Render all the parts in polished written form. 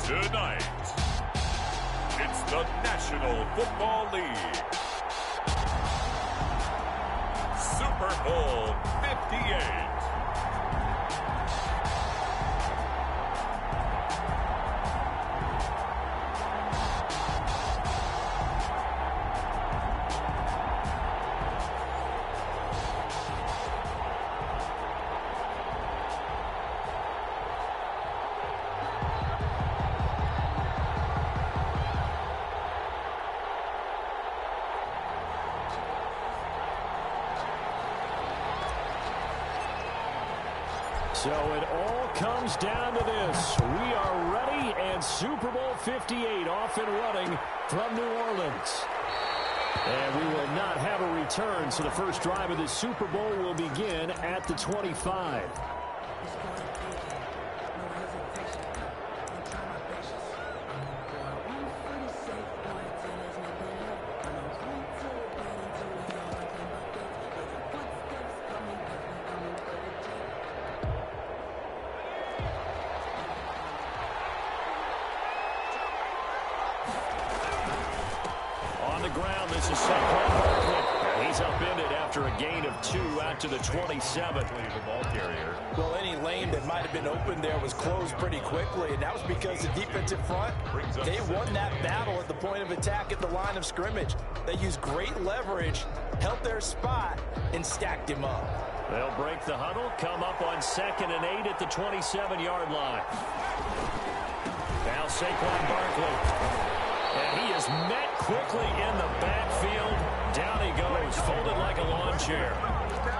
Tonight, it's the National Football League Super Bowl 58. So it all comes down to this. We are ready, and Super Bowl 58 off and running from New Orleans. And we will not have a return, so the first drive of the Super Bowl will begin at the 25. This is Saquon. He's upended after a gain of 2 out to the 27. The ball carrier. Well, any lane that might have been open there was closed pretty quickly, and that was because the defensive front, they won that battle at the point of attack at the line of scrimmage. They used great leverage, held their spot, and stacked him up. They'll break the huddle, come up on 2nd and 8 at the 27-yard line. Now Saquon Barkley. And he is met quickly in the backfield. Down he goes, folded like a lawn chair.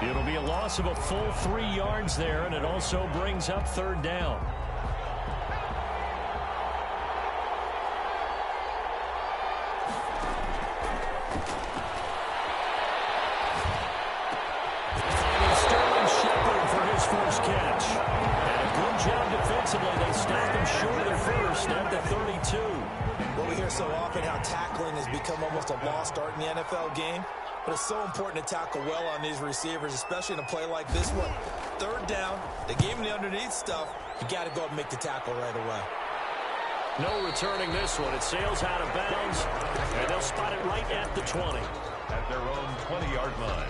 It'll be a loss of a full 3 yards there, and it also brings up 3rd down. And Sterling Shepard for his first catch. And a good job defensively. They stopped him short of the first at the 32. Well, we hear so often how tackling has become almost a lost art in the NFL game. But it's so important to tackle well on these receivers, especially in a play like this one. 3rd down, they gave him the underneath stuff. You got to go up and make the tackle right away. No returning this one. It sails out of bounds, and they'll spot it right at the 20. At their own 20-yard line.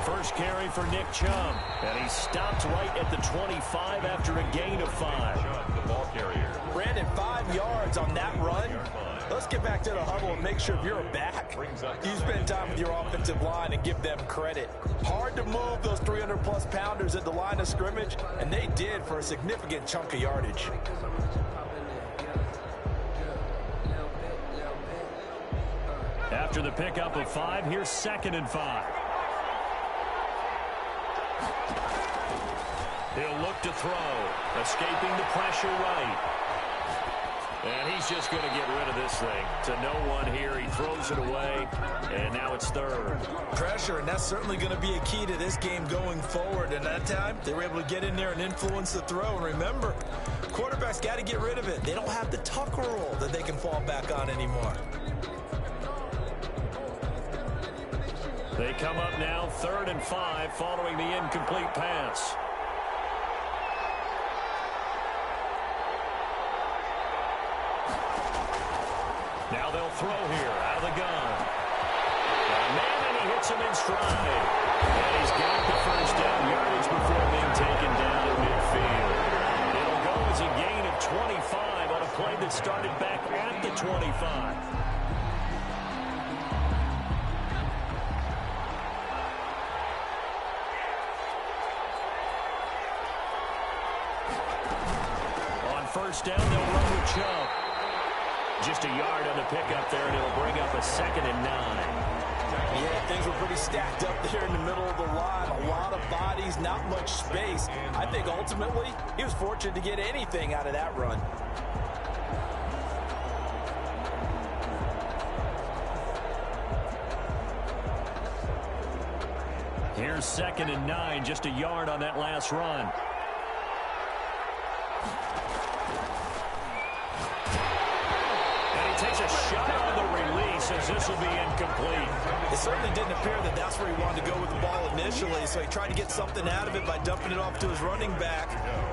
First carry for Nick Chubb, and he stopped right at the 25 after a gain of 5. The ball carrier. Brandon, 5 yards on that run. Let's get back to the huddle and make sure if you're a back, you spend time with your offensive line and give them credit. Hard to move those 300-plus pounders at the line of scrimmage, and they did for a significant chunk of yardage. After the pickup of 5, here's 2nd and 5. He'll look to throw, escaping the pressure right. And he's just going to get rid of this thing. To no one here, he throws it away, and now it's 3rd. Pressure, and that's certainly going to be a key to this game going forward. And that time, they were able to get in there and influence the throw. And remember, quarterbacks got to get rid of it. They don't have the tuck rule that they can fall back on anymore. They come up now 3rd and 5 following the incomplete pass. Now they'll throw here out of the gun. And he hits him in stride. And he's got the first down yardage before being taken down at midfield. It'll go as a gain of 25 on a play that started back at the 25. First down, they'll run with Chubb. Just a yard on the pickup there, and it'll bring up a 2nd and 9. Yeah, things were pretty stacked up there in the middle of the line. A lot of bodies, not much space. I think ultimately he was fortunate to get anything out of that run. Here's 2nd and 9, just a yard on that last run. takes a shot on the release as this will be incomplete. It certainly didn't appear that that's where he wanted to go with the ball initially, so he tried to get something out of it by dumping it off to his running back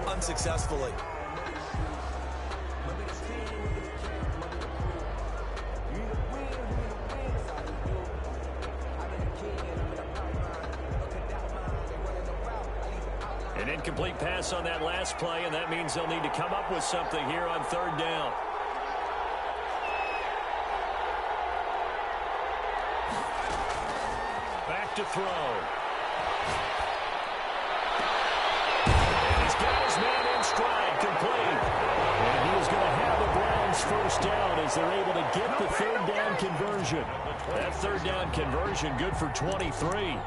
unsuccessfully. An incomplete pass on that last play, and that means they'll need to come up with something here on third down. Back to throw. And he's got his man in stride, complete. And he is going to have the Browns first down as they're able to get the third down conversion. That third down conversion good for 23.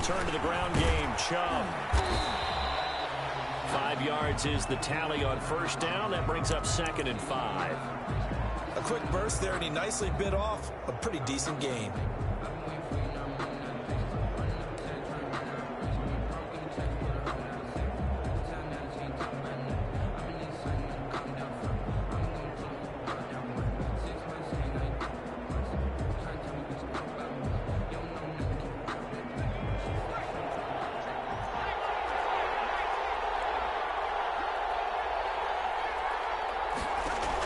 Turn to the ground game. Chubb. 5 yards is the tally on first down. That brings up 2nd and 5. A quick burst there, and he nicely bit off a pretty decent gain.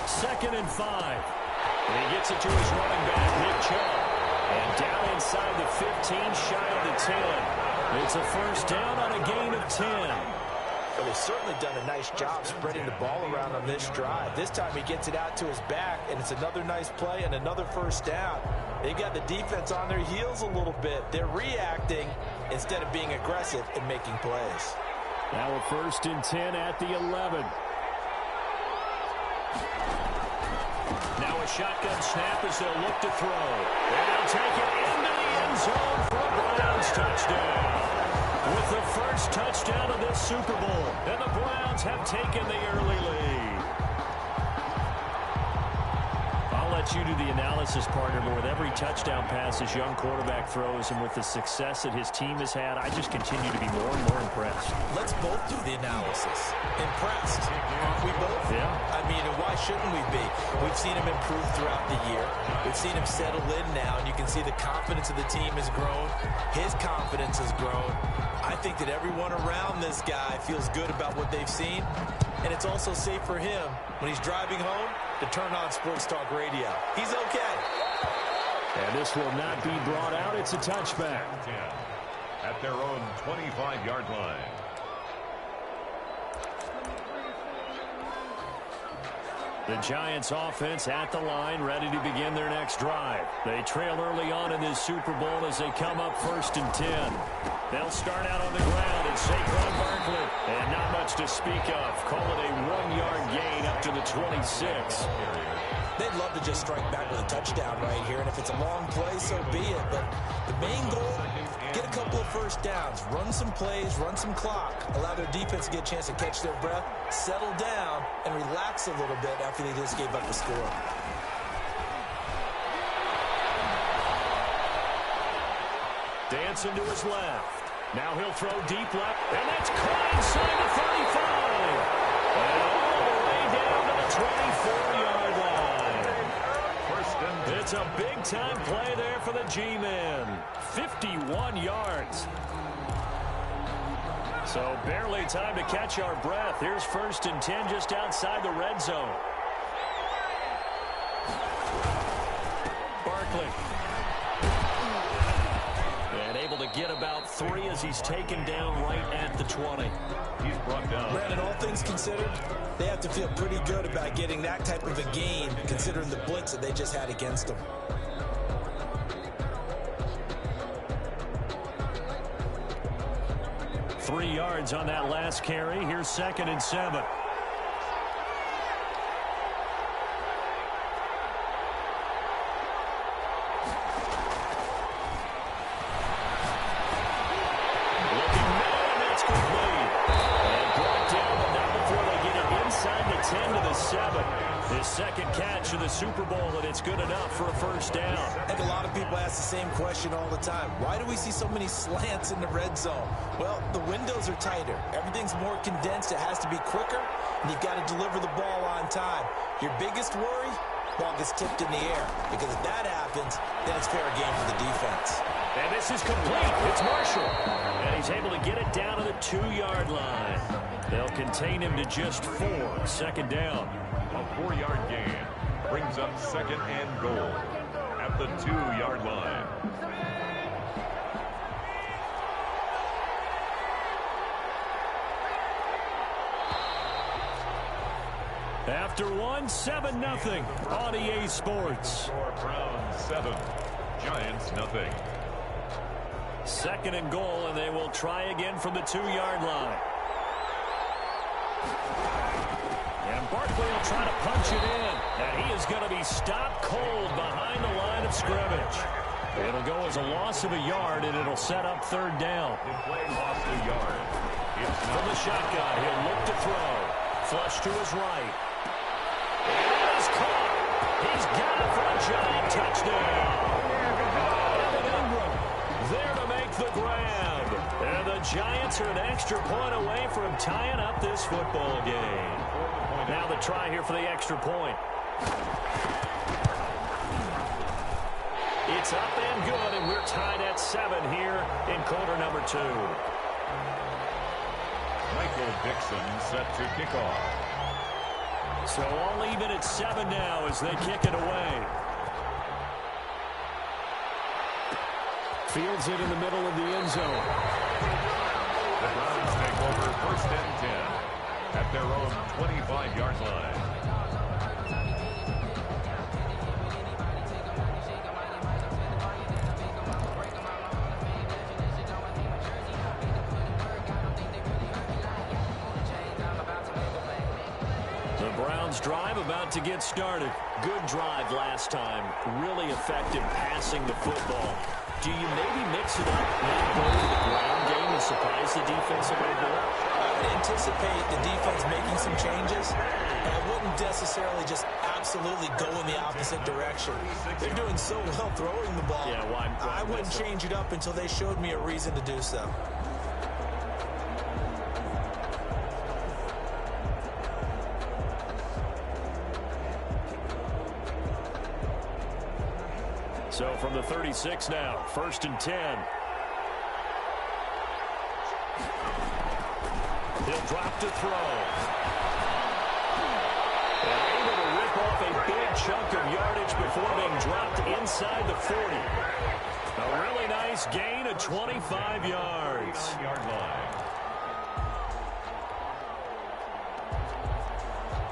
Second and 5. And he gets it to his running back, Nick Chubb. And down inside the 15, shy of the 10. It's a first down on a gain of 10. Well, they've certainly done a nice job spreading the ball around on this drive. This time he gets it out to his back, and it's another nice play and another first down. They got the defense on their heels a little bit. They're reacting instead of being aggressive and making plays. Now a 1st and 10 at the 11. Now a shotgun snap as they'll look to throw. And they'll take it into the end zone for a Browns touchdown. With the first touchdown of this Super Bowl. And the Browns have taken the early lead. I'll let you do the analysis, partner, but with every touchdown pass his young quarterback throws and with the success that his team has had, I just continue to be more and more impressed. Let's both do the analysis. Impressed. Aren't we both? Yeah. I mean, and why shouldn't we be? We've seen him improve throughout the year. We've seen him settle in now, and you can see the confidence of the team has grown. His confidence has grown. I think that everyone around this guy feels good about what they've seen, and it's also safe for him when he's driving home to turn on Sports Talk Radio. He's okay. And this will not be brought out. It's a touchback. At their own 25-yard line. The Giants offense at the line, ready to begin their next drive. They trail early on in this Super Bowl as they come up 1st and 10. They'll start out on the ground at Saquon Barkley. And not much to speak of. Call it a 1-yard gain up to the 26. They'd love to just strike back with a touchdown right here, and if it's a long play, so be it. But the main goal, get a couple of first downs, run some plays, run some clock, allow their defense to get a chance to catch their breath, settle down, and relax a little bit after they just gave up the score. Dancing to his left. Now he'll throw deep left, and that's caught inside the 35. And all the way down to the 24-yard line. It's a big-time play there for the G-men. 51 yards. So barely time to catch our breath. Here's 1st and 10 just outside the red zone. Barkley. And able to get about 3 as he's taken down right at the 20. He's brought down. Brandon, all things considered, they have to feel pretty good about getting that type of a gain, considering the blitz that they just had against them. Three yards on that last carry. Here's 2nd and 7. stretch of the Super Bowl, and it's good enough for a first down. I think a lot of people ask the same question all the time. Why do we see so many slants in the red zone? Well, the windows are tighter. Everything's more condensed. It has to be quicker, and you've got to deliver the ball on time. Your biggest worry? Ball gets tipped in the air, because if that happens, then it's fair game for the defense. And this is complete. It's Marshall. And he's able to get it down to the 2-yard line. They'll contain him to just 4. Second down. A 4-yard gain brings up second and goal at the 2-yard line. After 7-0 on EA Sports. Browns 7, Giants nothing. Second and goal, and they will try again from the 2-yard line. And Barkley will try to punch it in, and he is going to be stopped cold behind the line of scrimmage. It'll go as a loss of a yard, and it'll set up third down. The play lost a yard. From the shotgun, he'll look to throw. Flush to his right. And it is caught. He's got it for a giant touchdown. Evan Ingram there to make the grab. And the Giants are an extra point away from tying up this football game. Now the try here for the extra point. It's up and good, and we're tied at 7 here in quarter number 2. Michael Dixon set to kick off. So all even at 7 now as they kick it away. Fields it in the middle of the end zone. The Browns take over first and 10 at their own 25-yard line. Drive about to get started. Good drive last time. Really effective passing the football. Do you maybe mix it up, maybe go to the ground game and surprise the defense a little bit? I would anticipate the defense making some changes, but I wouldn't necessarily just absolutely go in the opposite direction. They're doing so well throwing the ball. Yeah, why I wouldn't change it up until they showed me a reason to do so. So from the 36 now, first and 10. He'll drop to throw. And able to rip off a big chunk of yardage before being dropped inside the 40. A really nice gain of 25 yards.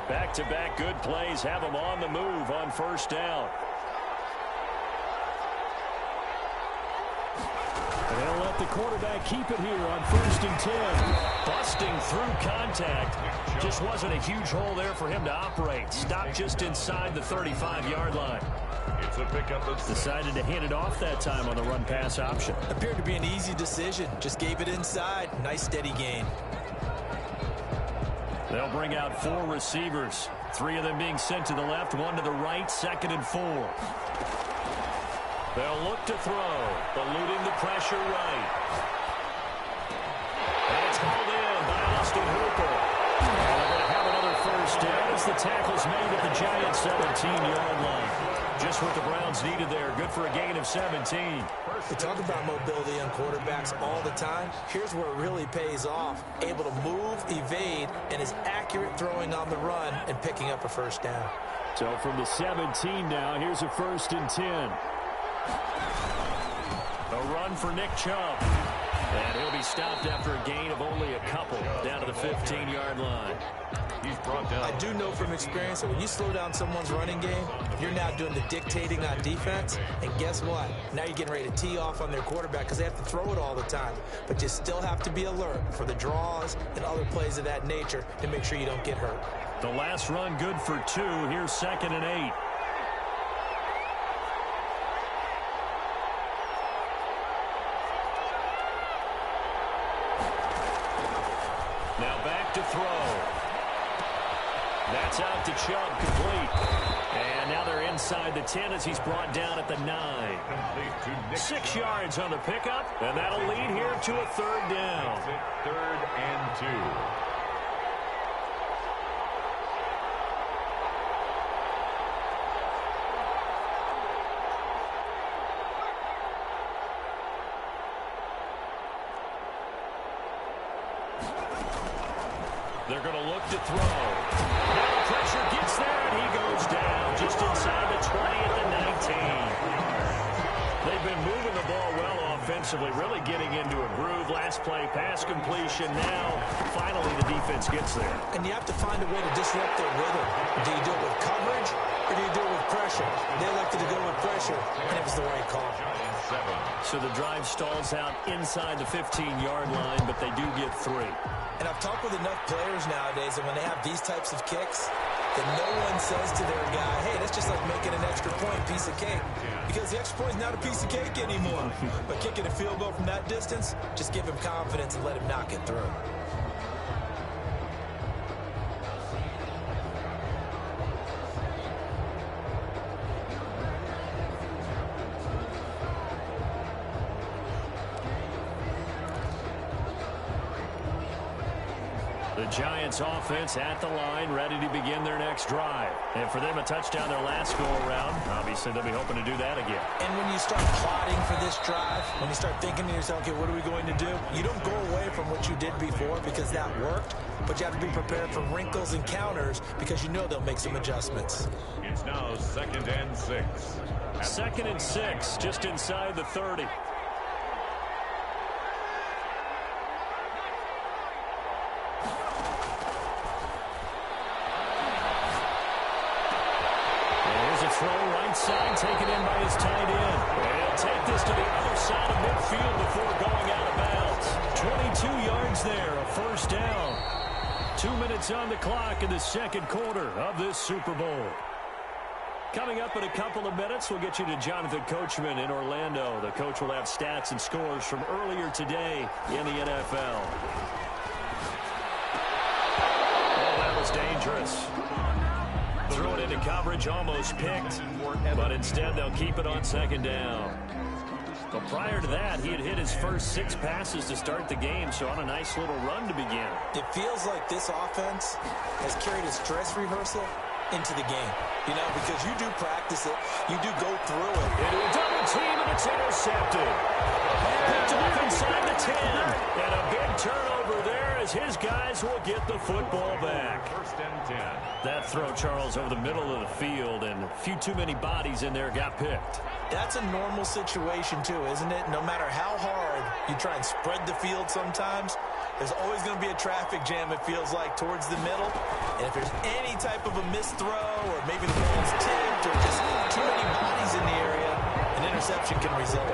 Back-to-back good plays have them on the move on first down. They'll let the quarterback keep it here on first and 10. Busting through contact. Just wasn't a huge hole there for him to operate. Stopped just inside the 35-yard line. It's a pickup of Decided to hand it off that time on the run-pass option. Appeared to be an easy decision. Just gave it inside. Nice steady gain. They'll bring out 4 receivers. 3 of them being sent to the left, 1 to the right, second and 4. They'll look to throw, eluding the pressure right. And it's hauled in by Austin Hooper. And they're going to have another first down as the tackle's made at the Giants' 17-yard line. Just what the Browns needed there. Good for a gain of 17. We talk about mobility on quarterbacks all the time. Here's where it really pays off. Able to move, evade, and is accurate throwing on the run and picking up a first down. So from the 17 now, here's a first and 10. A run for Nick Chubb. And he'll be stopped after a gain of only a couple down to the 15-yard line. He's brought down. I do know from experience that when you slow down someone's running game, you're now doing the dictating on defense. And guess what? Now you're getting ready to tee off on their quarterback because they have to throw it all the time. But you still have to be alert for the draws and other plays of that nature to make sure you don't get hurt. The last run good for 2. Here's second and 8. Now back to throw. That's out to Chubb, complete. And now they're inside the 10 as he's brought down at the 9. 6 yards on the pickup, and that'll lead here to a third down. Third and 2. They're going to look to throw. Now the pressure gets there, and he goes down just inside the 20 at the 19. They've been moving the ball well offensively, really getting into a groove. Last play, pass completion. Now, finally, the defense gets there. And you have to find a way to disrupt their rhythm. Do you do it with coverage, or do you do it with pressure? They elected to go with pressure, and it was the right call. So the drive stalls out inside the 15-yard line, but they do get 3. And I've talked with enough players nowadays that when they have these types of kicks, that no one says to their guy, hey, that's just like making an extra point piece of cake. Because the extra point is not a piece of cake anymore. But kicking a field goal from that distance, just give him confidence and let him knock it through. The Giants offense at the line, ready to begin their next drive. And for them, a touchdown their last go-around. Obviously, they'll be hoping to do that again. And when you start plotting for this drive, when you start thinking to yourself, okay, what are we going to do? You don't go away from what you did before because that worked, but you have to be prepared for wrinkles and counters because you know they'll make some adjustments. It's now 2nd and 6. 2nd and 6, just inside the 30. Throw right side, taken in by his tight end. And he'll take this to the other side of midfield before going out of bounds. 22 yards there, a first down. 2 minutes on the clock in the second quarter of this Super Bowl. Coming up in a couple of minutes, we'll get you to Jonathan Coachman in Orlando. The coach will have stats and scores from earlier today in the NFL. Oh, that was dangerous. Threw it into coverage, almost picked, but instead they'll keep it on 2nd down. But prior to that, he had hit his first 6 passes to start the game, so on a nice little run to begin. It feels like this offense has carried a stress rehearsal into the game. You know, because you do practice it, you do go through it. Into a double team, and it's intercepted. Picked off inside the 10, and a big turnover there as his guys will get the football back. 1st and 10. That throw, Charles, over the middle of the field, and a few too many bodies in there got picked. That's a normal situation, too, isn't it? No matter how hard you try and spread the field sometimes, there's always going to be a traffic jam, it feels like, towards the middle. And if there's any type of a missed throw, or maybe the ball's tipped, or just too many bodies in the area, an interception can result.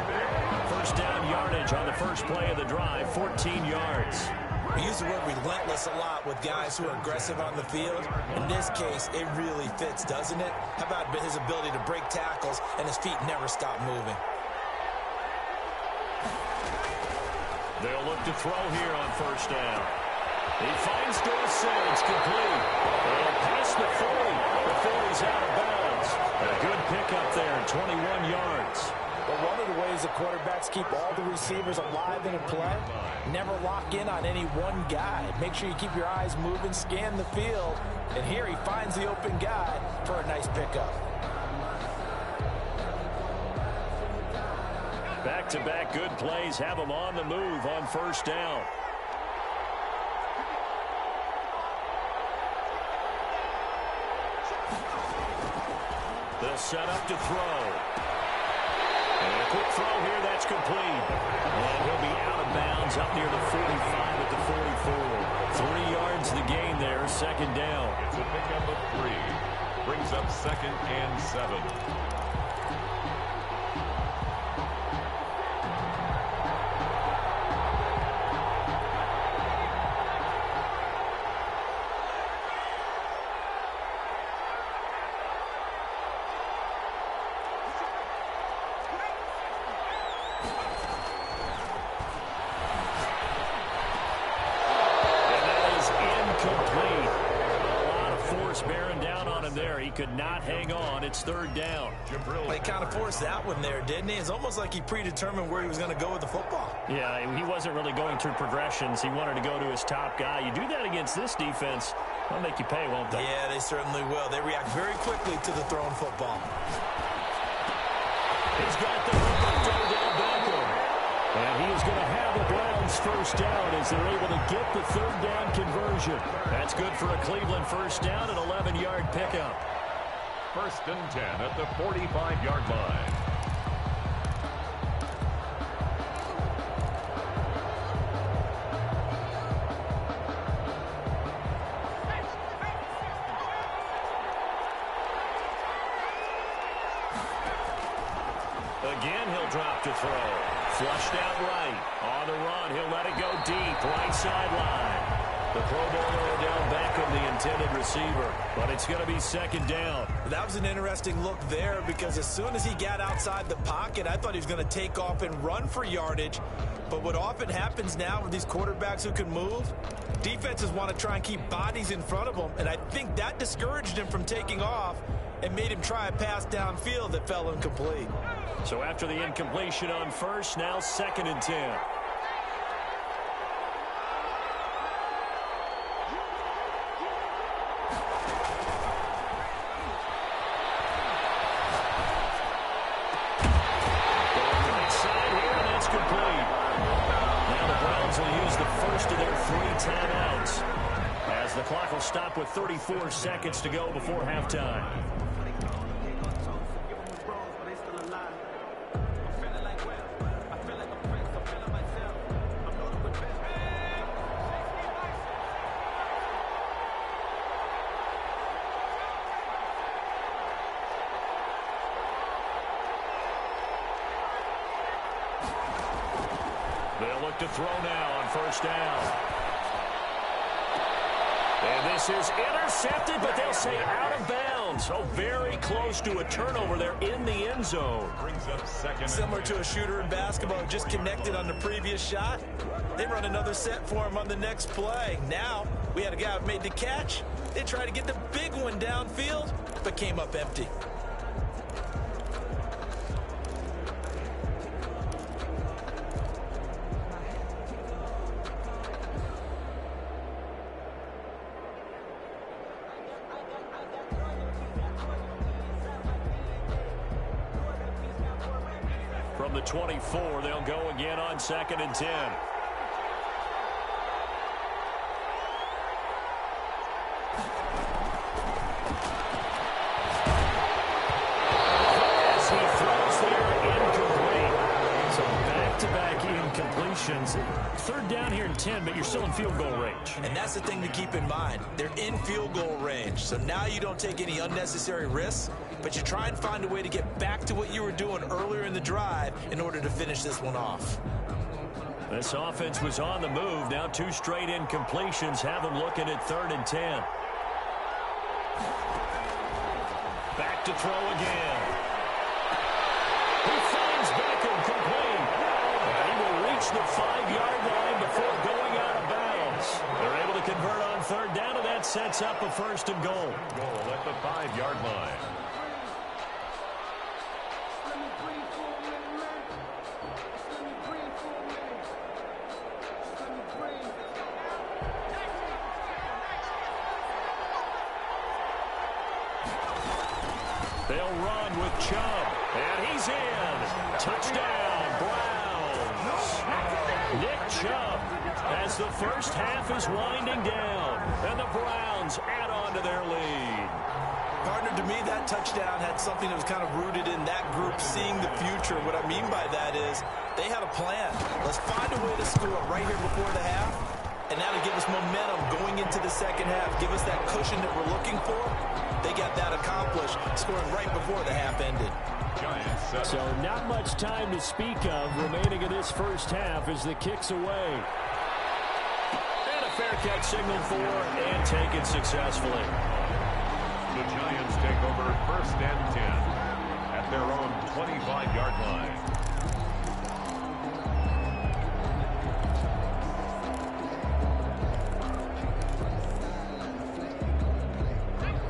First down yardage on the first play of the drive, 14 yards. We use the word relentless a lot with guys who are aggressive on the field. In this case, it really fits, doesn't it? How about his ability to break tackles and his feet never stop moving? They'll look to throw here on first down. He finds Dorsey. It's complete. And past the 40 before he's out of bounds. A good pickup there, 21 yards. But one of the ways the quarterbacks keep all the receivers alive in a play, never lock in on any one guy. Make sure you keep your eyes moving, scan the field, and here he finds the open guy for a nice pickup. Back-to-back good plays have him on the move on first down. They'll set up to throw. And a quick throw here, that's complete. And he'll be out of bounds up near the 45 at the 44. 3 yards the gain there, 2nd down. It's a pickup of 3. Brings up 2nd and 7. he could not hang on. It's third down. He kind of forced that one there, didn't he? It's almost like he predetermined where he was going to go with the football. Yeah, he wasn't really going through progressions. He wanted to go to his top guy. You do that against this defense, they'll make you pay, won't they? Yeah, they certainly will. They react very quickly to the thrown football. He's got the Odell Beckham. And he is going to have the Browns first down as they're able to get the third down conversion. That's good for a Cleveland first down, an 11-yard pickup. First and 10 at the 45-yard line. Again, he'll drop to throw. Flushed out right. On the run, he'll let it go deep. Right sideline. The Pro Bowler Odell Beckham, the intended receiver. But it's going to be second down. That was an interesting look there because as soon as he got outside the pocket, I thought he was going to take off and run for yardage. But what often happens now with these quarterbacks who can move, defenses want to try and keep bodies in front of them. And I think that discouraged him from taking off and made him try a pass downfield that fell incomplete. So after the incompletion on first, now second and 10. Right side here, and that's complete. Now the Browns will use the first of their 3 timeouts as the clock will stop with 34 seconds to go before halftime. They'll look to throw now on first down. And this is intercepted, but they'll say out of bounds. So very close to a turnover there in the end zone. Similar to a shooter in basketball, just connected on the previous shot. They run another set for him on the next play. Now, we had a guy who made the catch. They tried to get the big one downfield, but came up empty. From the 24, they'll go again on second and 10. As he throws there, incomplete. So back-to-back incompletions. Third down here in 10, but you're still in field goal range. And that's the thing to keep in mind. They're in field goal range. So now you don't take any unnecessary risks, but you try and find a way to get back to what you were doing earlier in the drive in order to finish this one off. This offense was on the move. Now 2 straight incompletions have them looking at third and 10. Back to throw again. He finds Beckham complete. And he will reach the 5-yard line before going out of bounds. They're able to convert on third down, and that sets up a first and goal. Goal at the 5-yard line. They'll run with Chubb, and he's in. Touchdown, Browns. Nick Chubb as the first half is winding down, and the Browns add on to their lead. Partner, to me, that touchdown had something that was kind of rooted in that group seeing the future. What I mean by that is they had a plan. Let's find a way to score right here before the half, and that'll give us momentum going into the second half. Give us that cushion that we're looking for. They got that accomplished, scoring right before the half ended. So not much time to speak of remaining in this first half as the kick's away. And a fair catch signaled for and taken successfully. The Giants take over first and 10 at their own 25-yard line.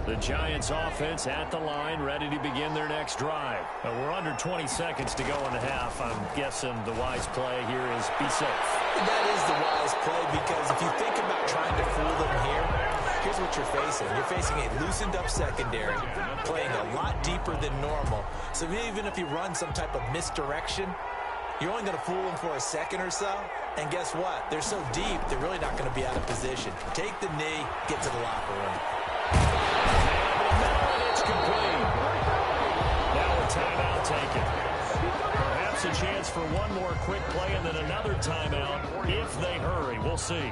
The Giants offense at the line, ready to begin their next drive. We're under 20 seconds to go in the half. I'm guessing the wise play here is be safe. That is the wise play, because if you think about trying to fool them here, here's what you're facing. You're facing a loosened-up secondary, playing a lot deeper than normal. So even if you run some type of misdirection, you're only going to fool them for a second or so. And guess what? They're so deep, they're really not going to be out of position. Take the knee, get to the locker room. And it's complete. Now a timeout taken. Perhaps a chance for one more quick play and then another timeout if they hurry. We'll see.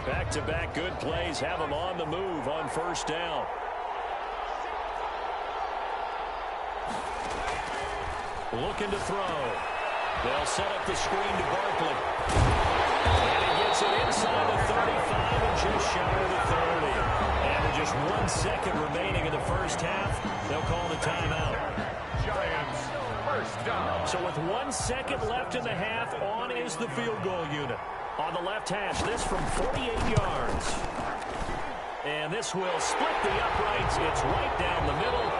Back-to-back good plays have them on the move on first down. Looking to throw. They'll set up the screen to Barkley. And he gets it inside the 35 and just shy of the 30. And with just 1 second remaining in the first half, they'll call the timeout. Giants, first down. So with 1 second left in the half, on is the field goal unit. On the left hash, this from 48 yards. And this will split the uprights. It's right down the middle.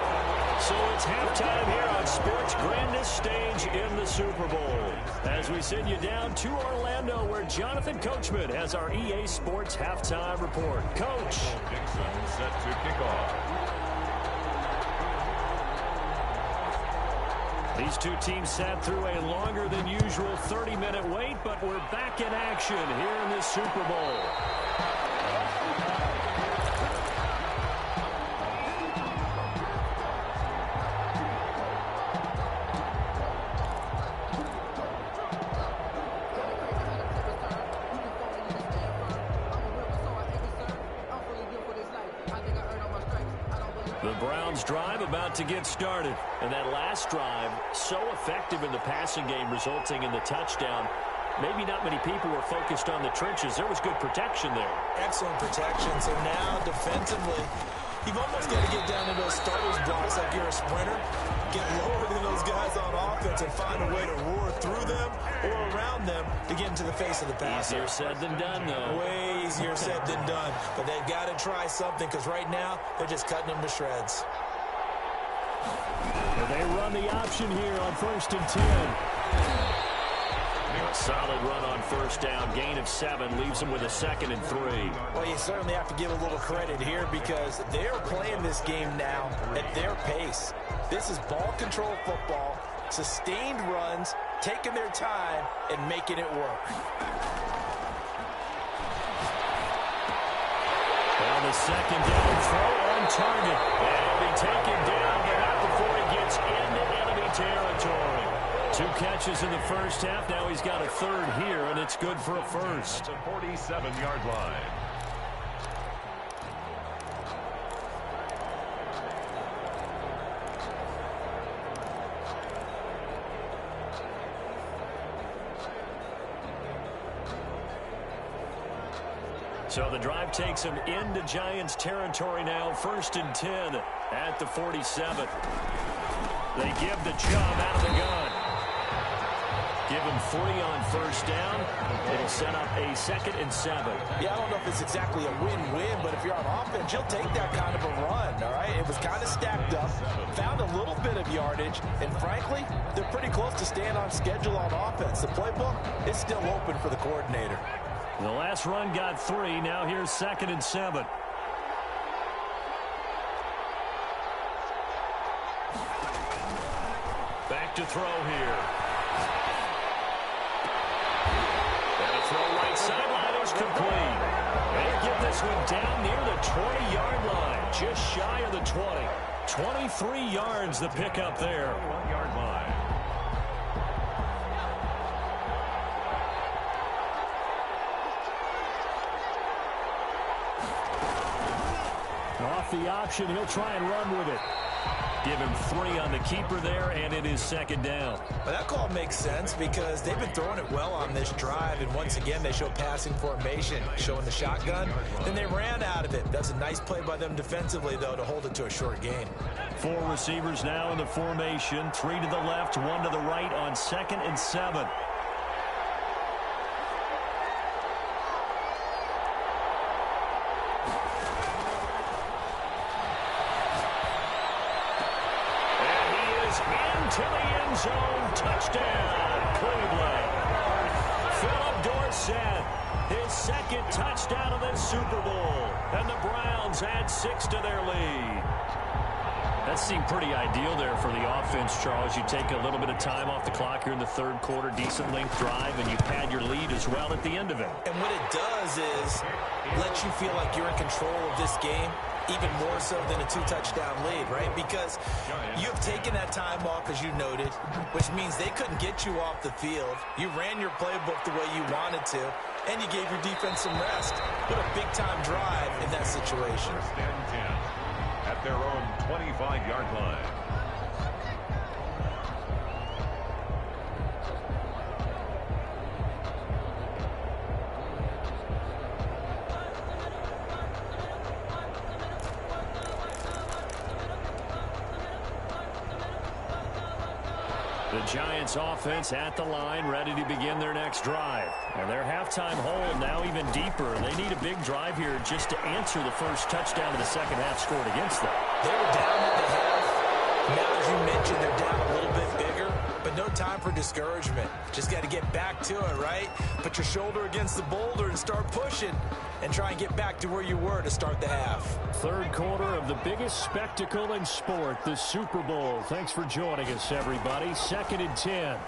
So it's halftime here on Sports' grandest stage in the Super Bowl. As we send you down to Orlando, where Jonathan Coachman has our EA Sports halftime report. Coach. Dixon set to kick off. These two teams sat through a longer than usual 30-minute wait, but we're back in action here in the Super Bowl. The Browns drive about to get started. And that last drive, so effective in the passing game, resulting in the touchdown. Maybe not many people were focused on the trenches. There was good protection there. Excellent protection. So now defensively, you've almost got to get down to those starters blocks like you're a sprinter. Get lower than those guys on offense and find a way to roar through them or around them to get into the face of the passer. Easier said than done, though. Way easier said than done. But they've got to try something, because right now they're just cutting them to shreds. They run the option here on 1st and 10. A solid run on first down. Gain of 7 leaves them with a 2nd and 3. Well, you certainly have to give a little credit here, because they're playing this game now at their pace. This is ball control football, sustained runs, taking their time, and making it work. On the 2nd down throw on target. And he'll be taken down, but not before he gets into enemy territory. 2 catches in the first half. Now he's got a 3rd here, and it's good for a first. At the 47-yard line. So the drive takes him into Giants territory now. 1st and 10 at the 47. They give the Chubb out of the gun. Give him 3 on first down. It'll set up a 2nd and 7. Yeah, I don't know if it's exactly a win-win, but if you're on offense, you'll take that kind of a run, all right? It was kind of stacked up, found a little bit of yardage, and frankly, they're pretty close to staying on schedule on offense. The playbook is still open for the coordinator. The last run got 3. Now here's 2nd and 7. Back to throw here. And a throw right sideline is complete. They get this one down near the 20-yard line, just shy of the 20. 23 yards the pickup there. 1-yard line. Off the option, he'll try and run with it. Give him 3 on the keeper there, and it is second down. Well, that call makes sense because they've been throwing it well on this drive, and once again, they show passing formation, showing the shotgun. Then they ran out of it. That's a nice play by them defensively, though, to hold it to a short gain. 4 receivers now in the formation, 3 to the left, 1 to the right on 2nd and 7. To the end zone, touchdown, Cleveland. Philip Dorsett, his 2nd touchdown of this Super Bowl. And the Browns add 6 to their lead. That seemed pretty ideal there for the offense, Charles. You take a little bit of time off the clock here in the 3rd quarter, decent length drive, and you pad your lead as well at the end of it. And what it does is let you feel like you're in control of this game, even more so than a 2-touchdown lead, right? Because you've taken that time off, as you noted, which means they couldn't get you off the field. You ran your playbook the way you wanted to, and you gave your defense some rest. What a big-time drive in that situation. 1st and 10 at their own 25-yard line. The Giants offense at the line, ready to begin their next drive. And their halftime hole now even deeper. They need a big drive here just to answer the first touchdown of the second half scored against them. They were down at the half. Now, as you mentioned, they're down a little bit bigger, but no time for discouragement. Just got to get back to it, right? Put your shoulder against the boulder and start pushing and try and get back to where you were to start the half. 3rd quarter of the biggest spectacle in sport, the Super Bowl. Thanks for joining us, everybody. 2nd and 10.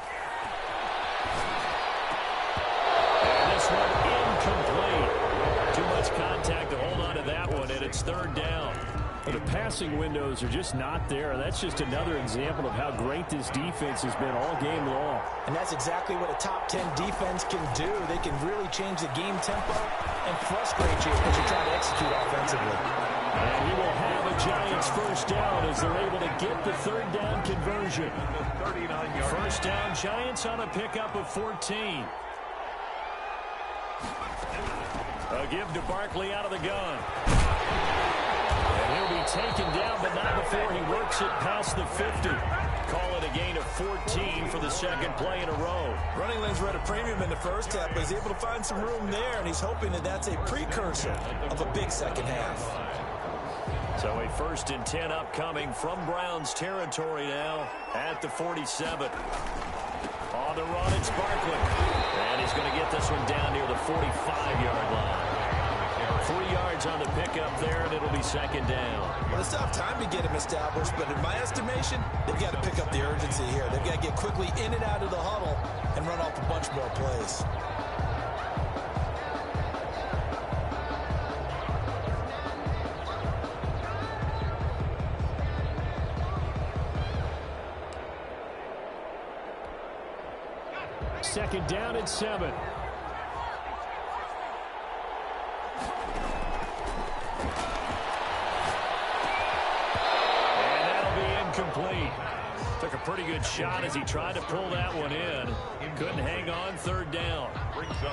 And this one incomplete. Too much contact to hold on to that one, and it's 3rd down. But the passing windows are just not there. That's just another example of how great this defense has been all game long. And that's exactly what a top 10 defense can do. They can really change the game tempo and frustrate you as you try to execute offensively. And he will have a Giants 1st down as they're able to get the 3rd down conversion. 1st down, Giants on a pickup of 14. A give to Barkley out of the gun. And he'll be taken down, but not before he works it past the 50. Call it a gain of 14 for the 2nd play in a row. Running lanes were at a premium in the first half, but he's able to find some room there, and he's hoping that that's a precursor of a big second half. So a 1st and 10 upcoming from Browns territory now at the 47. On the run, it's Barkley. And he's going to get this one down near the 45-yard line. 3 yards on the pickup there, and it'll be 2nd down. Well, they still have time to get him established, but in my estimation, they've got to pick up the urgency here. They've got to get quickly in and out of the huddle and run off a bunch more plays. Second down and 7. Complete. Took a pretty good shot as he tried to pull that one in. Couldn't hang on. 3rd down.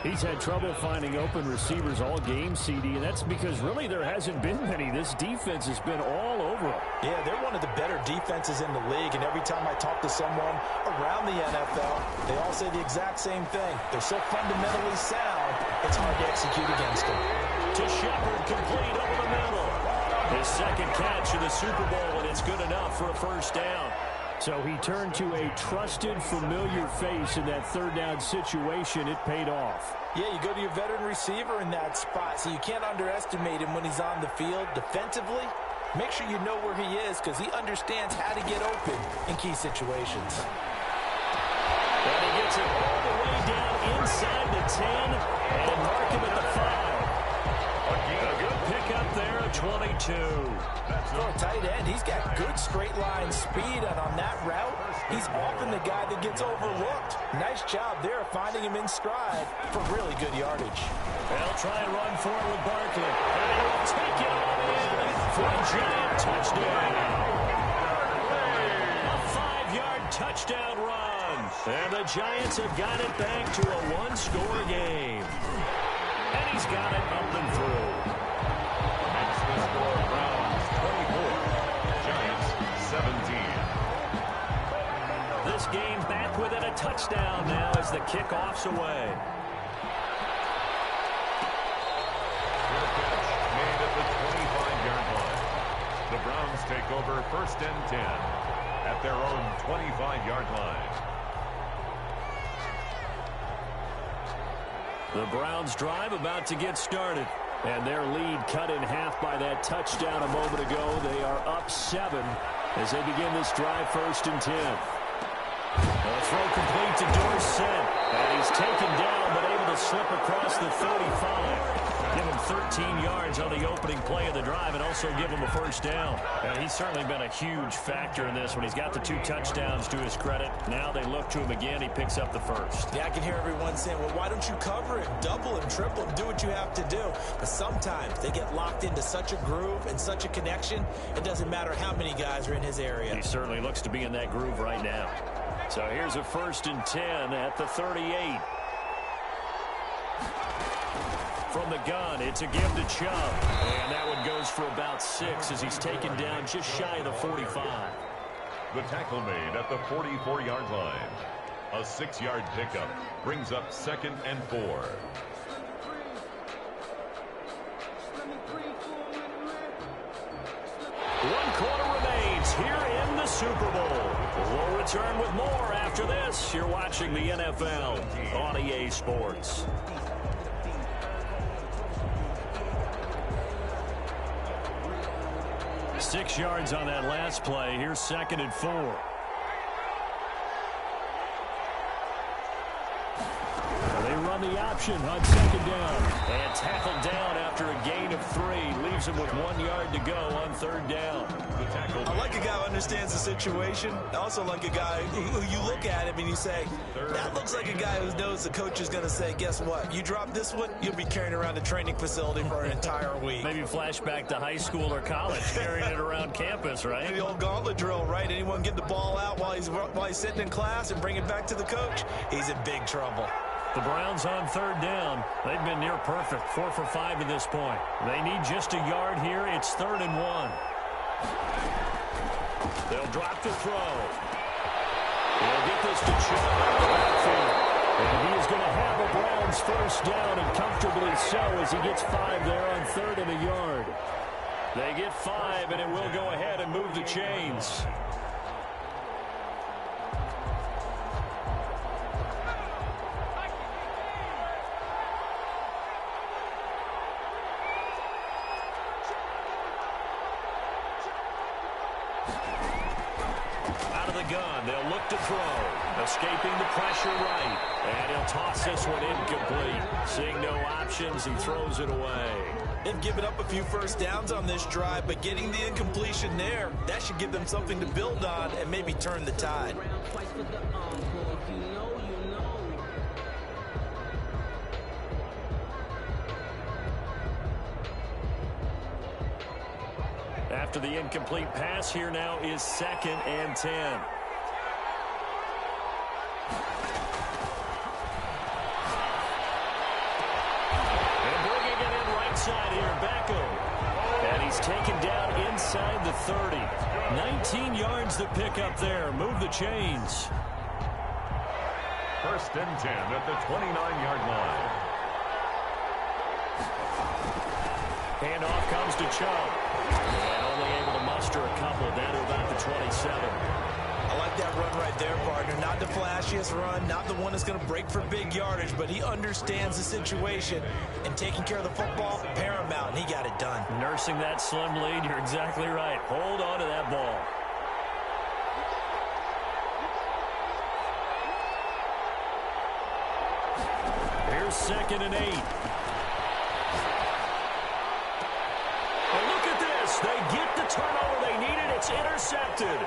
He's had trouble finding open receivers all game, CD, and that's because really there hasn't been many. This defense has been all over him. Yeah, they're one of the better defenses in the league, and every time I talk to someone around the NFL, they all say the exact same thing. They're so fundamentally sound, it's hard to execute against them. To Shepard, complete over the middle. His 2nd catch of the Super Bowl, and it's good enough for a 1st down. So he turned to a trusted, familiar face in that 3rd down situation. It paid off. Yeah, you go to your veteran receiver in that spot, so you can't underestimate him when he's on the field. Defensively, make sure you know where he is because he understands how to get open in key situations. And he gets it all the way down inside the 10 and mark him at the 5. A good pickup there at 22. For a tight end, he's got good straight line speed, and on that route, he's often the guy that gets overlooked. Nice job there finding him in stride for really good yardage. They'll try and run for it with Barkley. And he'll take it all in for a giant touchdown. And the Giants have got it back to a one-score game. And he's got it up and through. Makes the score Browns 24, Giants 17. This game back within a touchdown now as the kickoff's away. Good catch made at the 25-yard line. The Browns take over 1st and 10 at their own 25-yard line. The Browns drive about to get started. And their lead cut in half by that touchdown a moment ago. They are up 7 as they begin this drive 1st and 10. A throw complete to Dorsett. And he's taken down but able to slip across the 35. Give him 13 yards on the opening play of the drive and also give him a 1st down. And he's certainly been a huge factor in this when he's got the 2 touchdowns to his credit. Now they look to him again. He picks up the 1st. Yeah, I can hear everyone saying, well, why don't you cover him, double him, triple him, do what you have to do. But sometimes they get locked into such a groove and such a connection, it doesn't matter how many guys are in his area. He certainly looks to be in that groove right now. So here's a 1st and 10 at the 38. From the gun, it's a give to Chubb. And that one goes for about 6 as he's taken down just shy of the 45. The tackle made at the 44-yard line. A 6-yard pickup brings up 2nd and 4. 1 quarter remains here in the Super Bowl. We'll return with more after this. You're watching the NFL on EA Sports. Six yards on that last play. Here's 2nd and 4. They run the option on 2nd down. And tackled down after a gain of 3. Leaves him with 1 yard to go on 3rd down. I like a guy who understands the situation. I also like a guy who you look at him and you say, that looks like a guy who knows the coach is going to say, guess what? You drop this one, you'll be carrying around the training facility for an entire week. Maybe flashback to high school or college, carrying it around campus, right? The old gauntlet drill, right? Anyone get the ball out while he's sitting in class and bring it back to the coach? He's in big trouble. The Browns on 3rd down. They've been near perfect, 4 for 5 to this point. They need just a yard here. It's 3rd and 1. They'll drop the throw. They'll get this to Chubb out of the backfield. And he is going to have a Browns 1st down, and comfortably so as he gets 5 there on 3rd and a yard. They get 5, and it will go ahead and move the chains. Gun. They'll look to throw. Escaping the pressure right. And he'll toss this one incomplete. Seeing no options, he throws it away. They've given up a few 1st downs on this drive, but getting the incompletion there, that should give them something to build on and maybe turn the tide. After the incomplete pass, here now is 2nd and 10. Side here, Beckham. And he's taken down inside the 30. 19 yards to pick up there. Move the chains. 1st and 10 at the 29-yard line. Handoff comes to Chubb. And only able to muster a couple down to about the 27. I like that run right there, partner. Not the flashiest run, not the one that's going to break for big yardage, but he understands the situation, and taking care of the football, paramount, and he got it done. Nursing that slim lead, you're exactly right. Hold on to that ball. Here's 2nd and 8. And look at this. They get the turnover they needed. It's intercepted.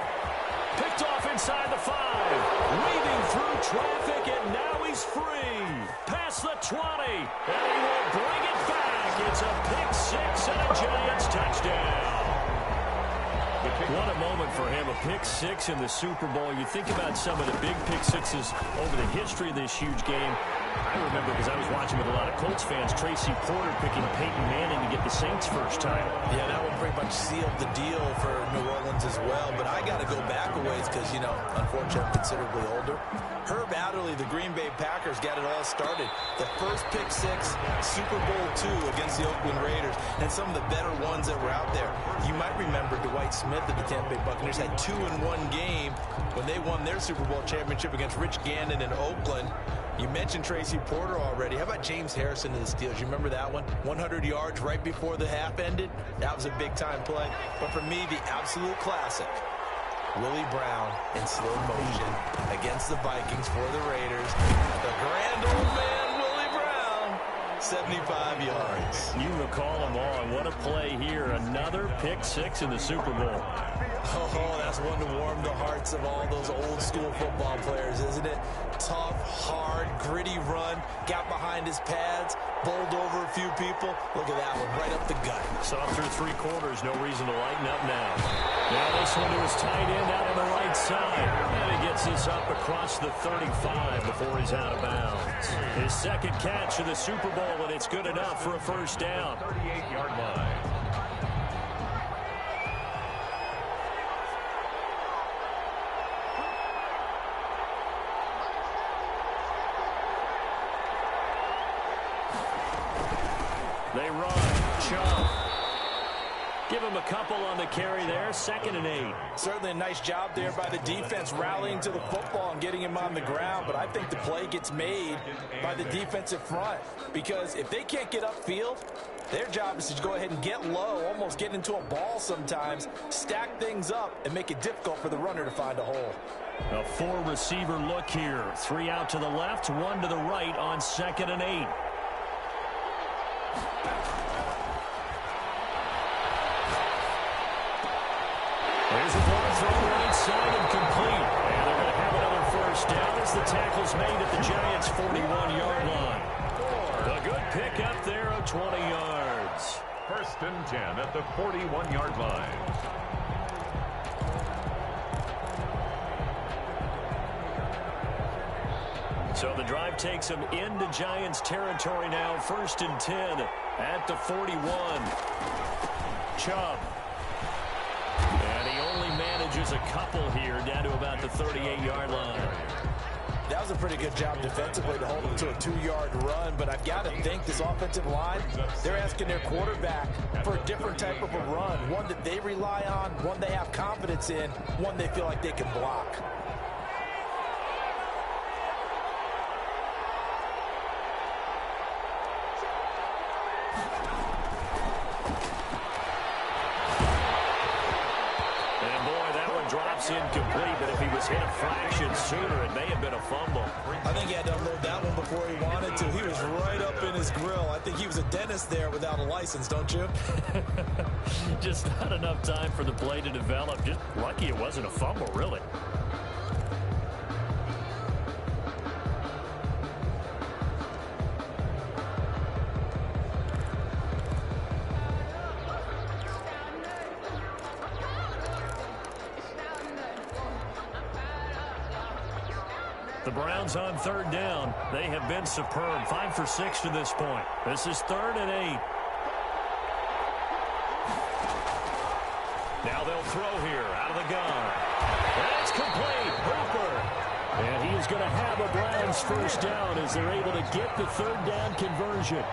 Picked off inside the 5. Weaving through traffic, and now he's free. Past the 20. And he will bring it back. It's a pick 6 and a Giants touchdown. What a moment for him, a pick six in the Super Bowl. You think about some of the big pick sixes over the history of this huge game. I remember, because I was watching with a lot of Colts fans, Tracy Porter picking Peyton Manning to get the Saints' first title. Yeah, that one pretty much sealed the deal for New Orleans as well. But I got to go back a ways because, you know, unfortunately I'm considerably older. Herb Adderley, the Green Bay Packers, got it all started. The first pick six, Super Bowl II against the Oakland Raiders, and some of the better ones that were out there. You might remember Dwight Smith of the Tampa Bay Buccaneers had 2-in-1 game when they won their Super Bowl championship against Rich Gannon in Oakland. You mentioned Tracy Porter already. How about James Harrison of the Steelers? You remember that one? 100 yards right before the half ended? That was a big-time play. But for me, the absolute classic, Willie Brown in slow motion against the Vikings for the Raiders. The grand old man, Willie Brown, 75 yards. You recall them all. What a play here. Another pick six in the Super Bowl. Oh, that's one to warm the hearts of all those old-school football players, isn't it? Tough, hard, gritty run, got behind his pads, bowled over a few people. Look at that one, right up the gut. Saw through three quarters, no reason to lighten up now. Now this one to his tight end out on the right side. And he gets this up across the 35 before he's out of bounds. His second catch of the Super Bowl, and it's good enough for a first down. 38-yard line. They run. Chubb. Give him a couple on the carry there. 2nd and 8. Certainly a nice job there by the defense rallying to the football and getting him on the ground. But I think the play gets made by the defensive front. Because if they can't get upfield, their job is to go ahead and get low, almost get into a ball sometimes, stack things up, and make it difficult for the runner to find a hole. A 4-receiver look here. 3 out to the left, 1 to the right on 2nd and 8. There's a ball thrown right side and complete. And they're going to have another first down as the tackle's made at the Giants' 41-yard line. A good pick up there of 20 yards. 1st and 10 at the 41-yard line. So the drive takes them into Giants territory now. 1st and 10 at the 41. Chubb. And he only manages a couple here down to about the 38-yard line. That was a pretty good job defensively to hold him to a 2-yard run, but I've got to think this offensive line, they're asking their quarterback for a different type of a run, one that they rely on, one they have confidence in, one they feel like they can block. Incomplete, but if he was hit a fraction sooner, it may have been a fumble. I think he had to unload that one before he wanted to. He was right up in his grill. I think he was a dentist there without a license, don't you? Just not enough time for the play to develop. Just lucky it wasn't a fumble, really. The Browns on 3rd down. They have been superb. 5 for 6 to this point. This is 3rd and 8. Now they'll throw here out of the gun. And it's complete. Hooper. And he is going to have a Browns first down as they're able to get the 3rd down conversion.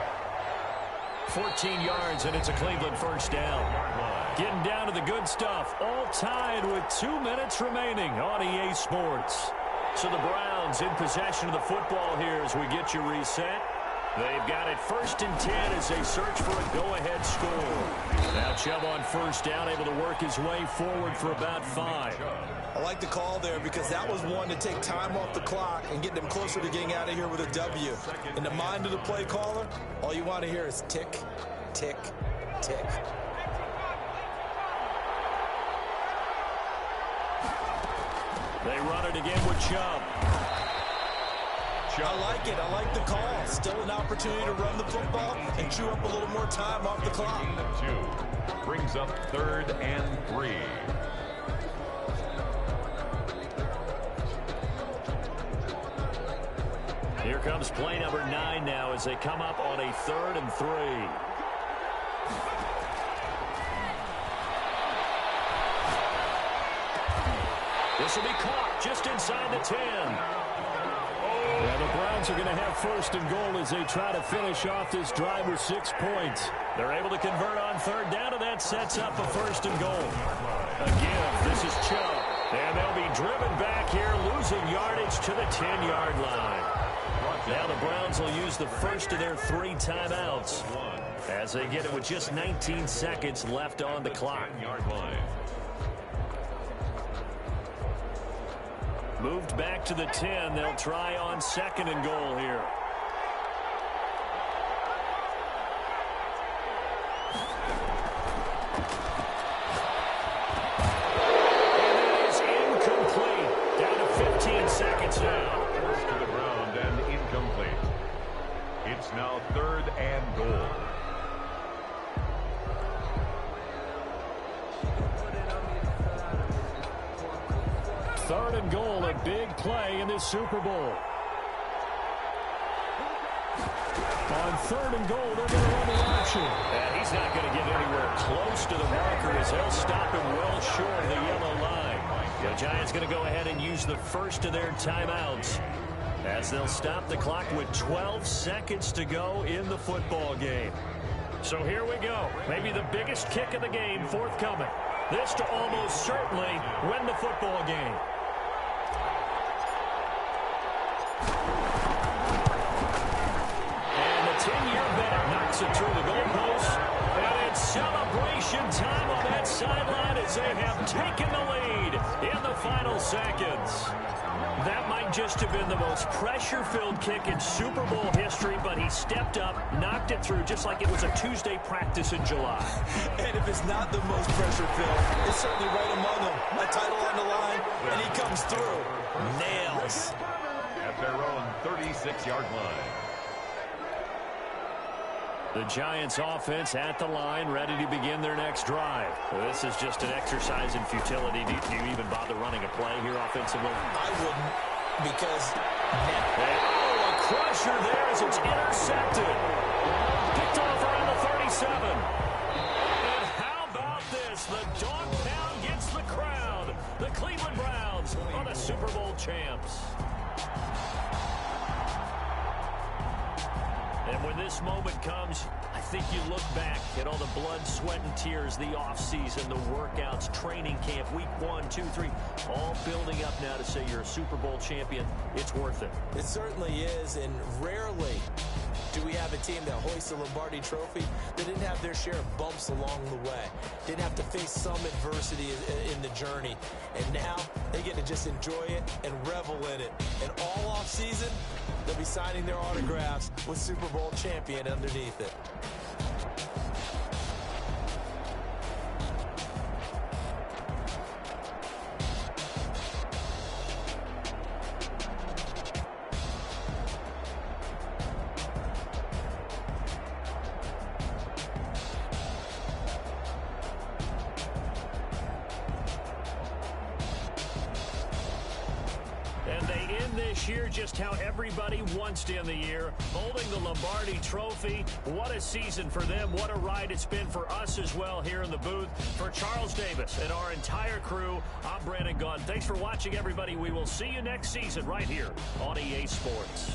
14 yards, and it's a Cleveland first down. Getting down to the good stuff. All tied with 2 minutes remaining on EA Sports. So the Browns in possession of the football here as we get you reset. They've got it 1st and 10 as they search for a go-ahead score. Now Chubb on first down, able to work his way forward for about 5. I like the call there because that was one to take time off the clock and get them closer to getting out of here with a W. In the mind of the play caller, all you want to hear is tick, tick, tick. They run it again with Chubb. I like it. I like the call. Still an opportunity to run the football and chew up a little more time off the clock. 2 brings up 3rd and 3. Here comes play number 9 now as they come up on a 3rd and 3. This will be caught just inside the 10. Yeah, the Browns are going to have 1st and goal as they try to finish off this drive with 6 points. They're able to convert on 3rd down, and that sets up a 1st and goal. Again, this is Chubb. And they'll be driven back here, losing yardage to the 10-yard line. Now the Browns will use the first of their 3 timeouts as they get it with just 19 seconds left on the clock. Moved back to the 10. They'll try on 2nd and goal here. Now. First to the ground and incomplete. It's now 3rd and goal. Third and goal, a big play in this Super Bowl. On 3rd and goal, they're going to run the option. And he's not going to get anywhere close to the marker as they'll stop him well short of the yellow line. The Giants going to go ahead and use the first of their timeouts as they'll stop the clock with 12 seconds to go in the football game. So here we go. Maybe the biggest kick of the game forthcoming. This to almost certainly win the football game. And the 10-year vet knocks it through the goalpost. And it's celebration time on that sideline as they have taken the lead in the final seconds. That might just have been the most pressure-filled kick in Super Bowl history, but he stepped up, knocked it through just like it was a Tuesday practice in July. And if it's not the most pressure-filled, it's certainly right among them. A title on the line, and he comes through. Nails. At their own 36-yard line. The Giants offense at the line, ready to begin their next drive. This is just an exercise in futility. Do you even bother running a play here offensively? I wouldn't, because... Oh, a crusher there as it's intercepted. Picked off around the 37. And how about this? The dog pound gets the crowd. The Cleveland Browns are the Super Bowl champs. And when this moment comes, I think you look back at all the blood, sweat, and tears, the offseason, the workouts, training camp, week 1, 2, 3, all building up now to say you're a Super Bowl champion. It's worth it. It certainly is, and rarely do we have a team that hoists the Lombardi Trophy that didn't have their share of bumps along the way, didn't have to face some adversity in the journey. And now they get to just enjoy it and revel in it. And all offseason, they'll be signing their autographs with Super Bowl champion underneath it. Just how everybody wants to end the year, holding the Lombardi Trophy. What a season for them. What a ride it's been for us as well here in the booth. For Charles Davis and our entire crew, I'm Brandon Gaudin. Thanks for watching, everybody. We will see you next season right here on EA Sports.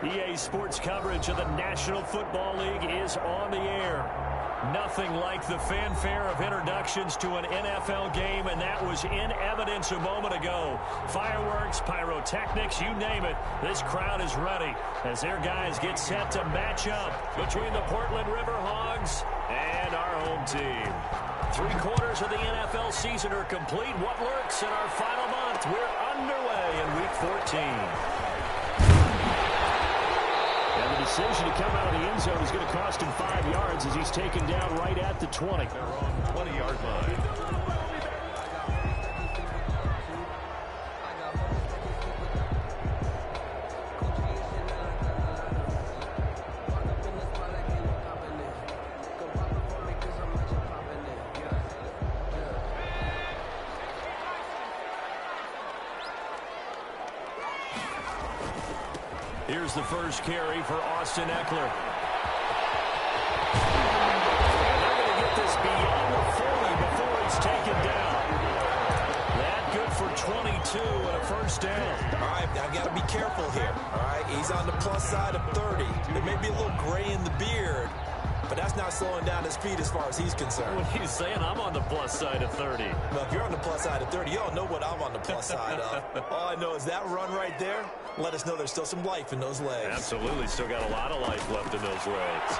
EA Sports coverage of the National Football League is on the air. Nothing like the fanfare of introductions to an NFL game, and that was in evidence a moment ago. Fireworks, pyrotechnics, you name it. This crowd is ready as their guys get set to match up between the Portland River Hogs and our home team. 3/4 of the NFL season are complete. What lurks in our final month? We're underway in Week 14. And the decision to come out of the end zone is going to cost him 5 yards as he's taken down right at the 20. Their own 20-yard line. Here's the first carry for Austin Eckler. They're going to get this beyond the 40 before it's taken down. That good for 22 and a first down. All right, I've got to be careful here. All right, he's on the plus side of 30. There may be a little gray in the beard, but that's not slowing down his feet as far as he's concerned. What are you saying? I'm on the plus side of 30. Well, if you're on the plus side of 30, you don't know what I'm on the plus side of. All I know is that run right there, let us know there's still some life in those legs. Absolutely. Still got a lot of life left in those legs.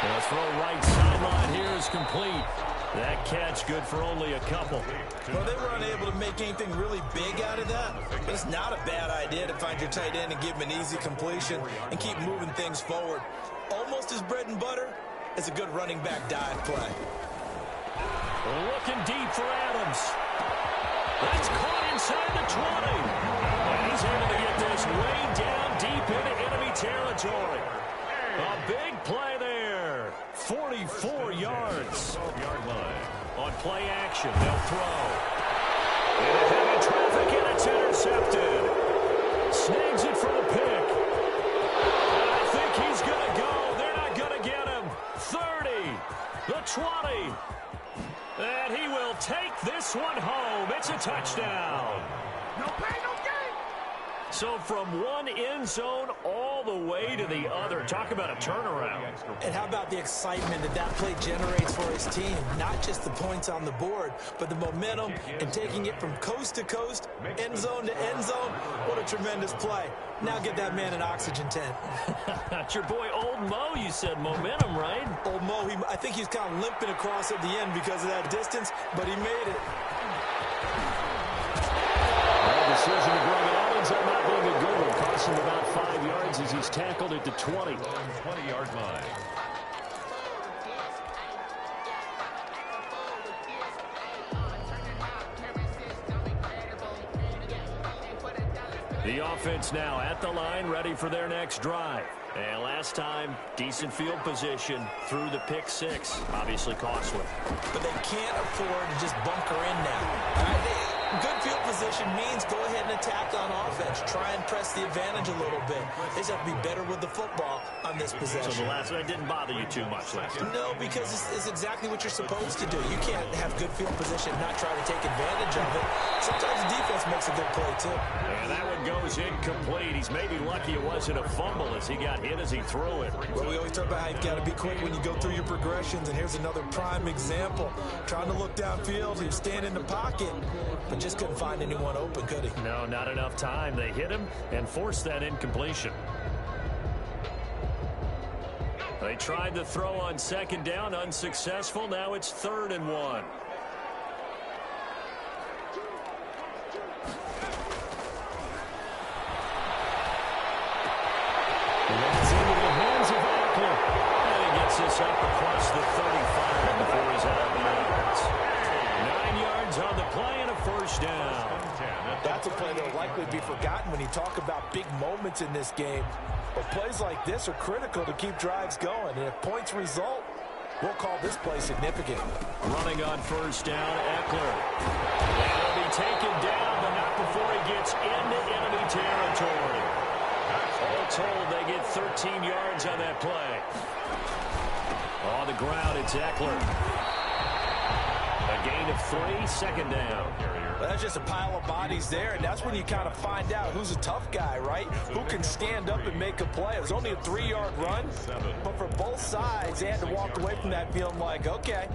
And the throw right sideline here is complete. That catch good for only a couple. Well, they were unable to make anything really big out of that. But it's not a bad idea to find your tight end and give him an easy completion and keep moving things forward. Almost as bread and butter as a good running back dive play. Looking deep for Adams. That's caught inside the 20. And he's able to get this way down deep into enemy territory. A big play there. 44 yards. 12-yard line. On play action, they'll throw. Into heavy traffic, and it's intercepted. Snags it for the pick. And I think he's going to go. They're not going to get him. 30. The 20. And he will take this one home. It's a touchdown. No pay, no gain. So from one end zone all the way to the other. Talk about a turnaround. And how about the excitement that play generates for his team? Not just the points on the board, but the momentum and taking it from coast to coast, end zone to end zone. What a tremendous play. Now get that man an oxygen tent. That's your boy Old Mo. You said momentum, right? Old Mo, I think he's kind of limping across at the end because of that distance, but he made it. Decision to bring it out ends up not being a good one. Cost him about 5 yards as he's tackled at the 20. 20-yard line. The offense now at the line, ready for their next drive. And last time, decent field position through the pick six. Obviously costly. But they can't afford to just bunker in now. All right, good field position means go ahead and attack on offense. Try and press the advantage a little bit. They just have to be better with the football on this possession. So the last one didn't bother you too much last time? No, because it's exactly what you're supposed to do. You can't have good field position and not try to take advantage of it. Sometimes the defense makes a good play, too. And that one goes incomplete. He's maybe lucky it wasn't a fumble as he got hit as he threw it. Well, we always talk about how you've got to be quick when you go through your progressions, and here's another prime example. Trying to look downfield, he was standing in the pocket, but just couldn't find anyone open, could he? No, not enough time. They hit him and forced that incompletion. They tried to throw on second down, unsuccessful. Now it's 3rd and 1. That's into the hands of Eckler. And he gets this up across the 35 before he's out of bounds. 9 yards on the play and a first down. That's a play that will likely be forgotten when you talk about big moments in this game. But plays like this are critical to keep drives going. And if points result, we'll call this play significant. Running on first down, Eckler. And he'll be taken down, but not before he gets into enemy territory. All told, they get 13 yards on that play. On the ground, it's Eckler. A gain of 3, second down. Well, that's just a pile of bodies there, and that's when you kind of find out who's a tough guy, right? Who can stand up and make a play. It was only a 3-yard run, but for both sides, they had to walk away from that feeling like, okay,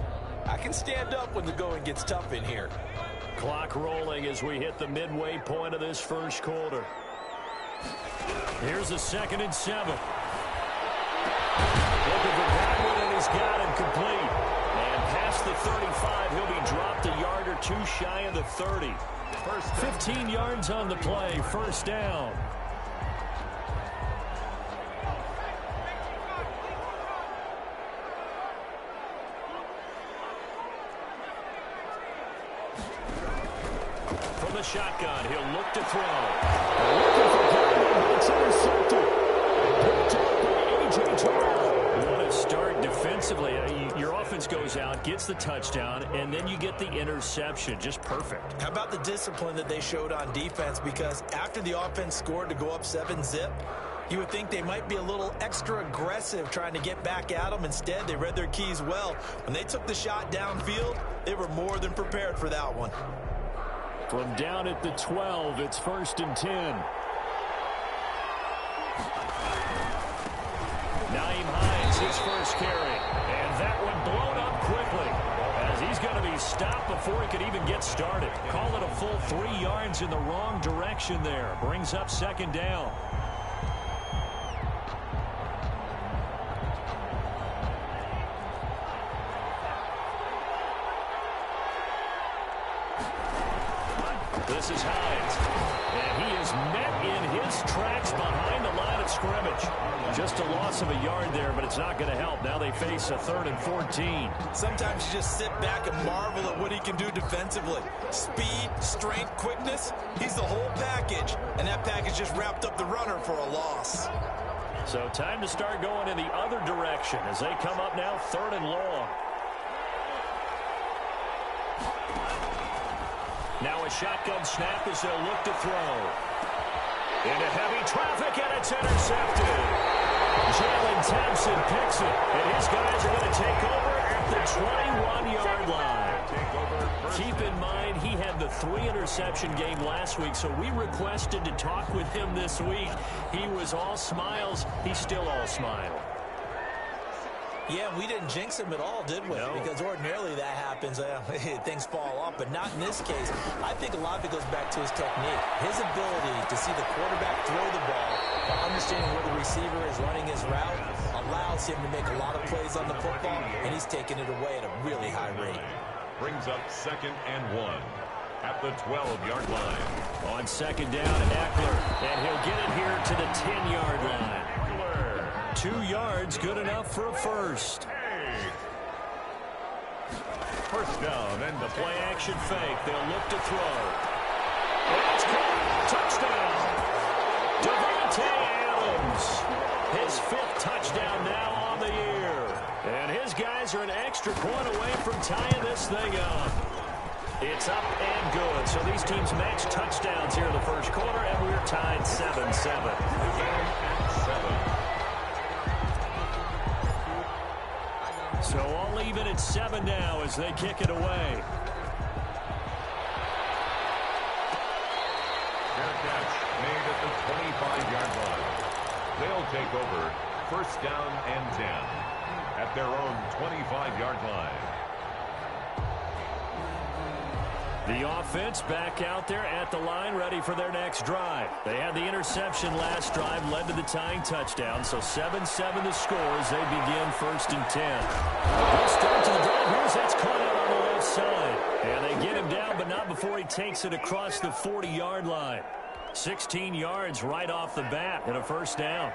I can stand up when the going gets tough in here. Clock rolling as we hit the midway point of this first quarter. Here's a 2nd and 7. Looking for Godwin, and he's got him complete. And past the 35, he'll be dropped a yard or 2 shy of the 30. 15 yards on the play, first down. From the shotgun, he'll look to throw. Looking for Godwin, but it's intercepted. Picked up by A.J. Terrell. What a start defensively. Your offense goes out, gets the touchdown, and then you get the interception. Just perfect. How about the discipline that they showed on defense? Because after the offense scored to go up 7-zip, you would think they might be a little extra aggressive trying to get back at them. Instead, they read their keys well. When they took the shot downfield, they were more than prepared for that one. From down at the 12, it's 1st and 10. Naeem Hines, his first carry. And that one blown up quickly as he's going to be stopped before he could even get started. Call it a full 3 yards in the wrong direction there. Brings up 2nd down. This is Hines, and he is met in his tracks behind the line of scrimmage. Just a loss of a yard there, but it's not going to help. Now they face a 3rd and 14. Sometimes you just sit back and marvel at what he can do defensively. Speed, strength, quickness, he's the whole package, and that package just wrapped up the runner for a loss. So time to start going in the other direction as they come up now 3rd and long. Now a shotgun snap as they'll look to throw. Into heavy traffic, and it's intercepted. Jalen Thompson picks it, and his guys are going to take over at the 21-yard line. Keep in mind, he had the 3-interception game last week, so we requested to talk with him this week. He was all smiles. He's still all smile. Yeah, we didn't jinx him at all, did we? No. Because ordinarily that happens. Things fall off, but not in this case. I think a lot of it goes back to his technique. His ability to see the quarterback throw the ball, understanding where the receiver is running his route, allows him to make a lot of plays on the football, and he's taking it away at a really high rate. Brings up 2nd and 1 at the 12-yard line. On 2nd down, Eckler, and he'll get it here to the 10-yard line. 2 yards, good enough for a first. First down, and The play-action fake. They'll look to throw. It's caught. Touchdown. Davante Adams. His 5th touchdown now on the year. And his guys are an extra point away from tying this thing up. It's up and good. So these teams match touchdowns here in the first quarter, and we're tied 7-7. 7. So all even at 7 now as they kick it away. Fair catch made at the 25-yard line. They'll take over 1st down and 10 at their own 25-yard line. The offense back out there at the line, ready for their next drive. They had the interception last drive, led to the tying touchdown, so 7-7 the score as they begin 1st and 10. Good start to the drive. Here's that's caught out on the left side. And they get him down, but not before he takes it across the 40-yard line. 16 yards right off the bat and a first down.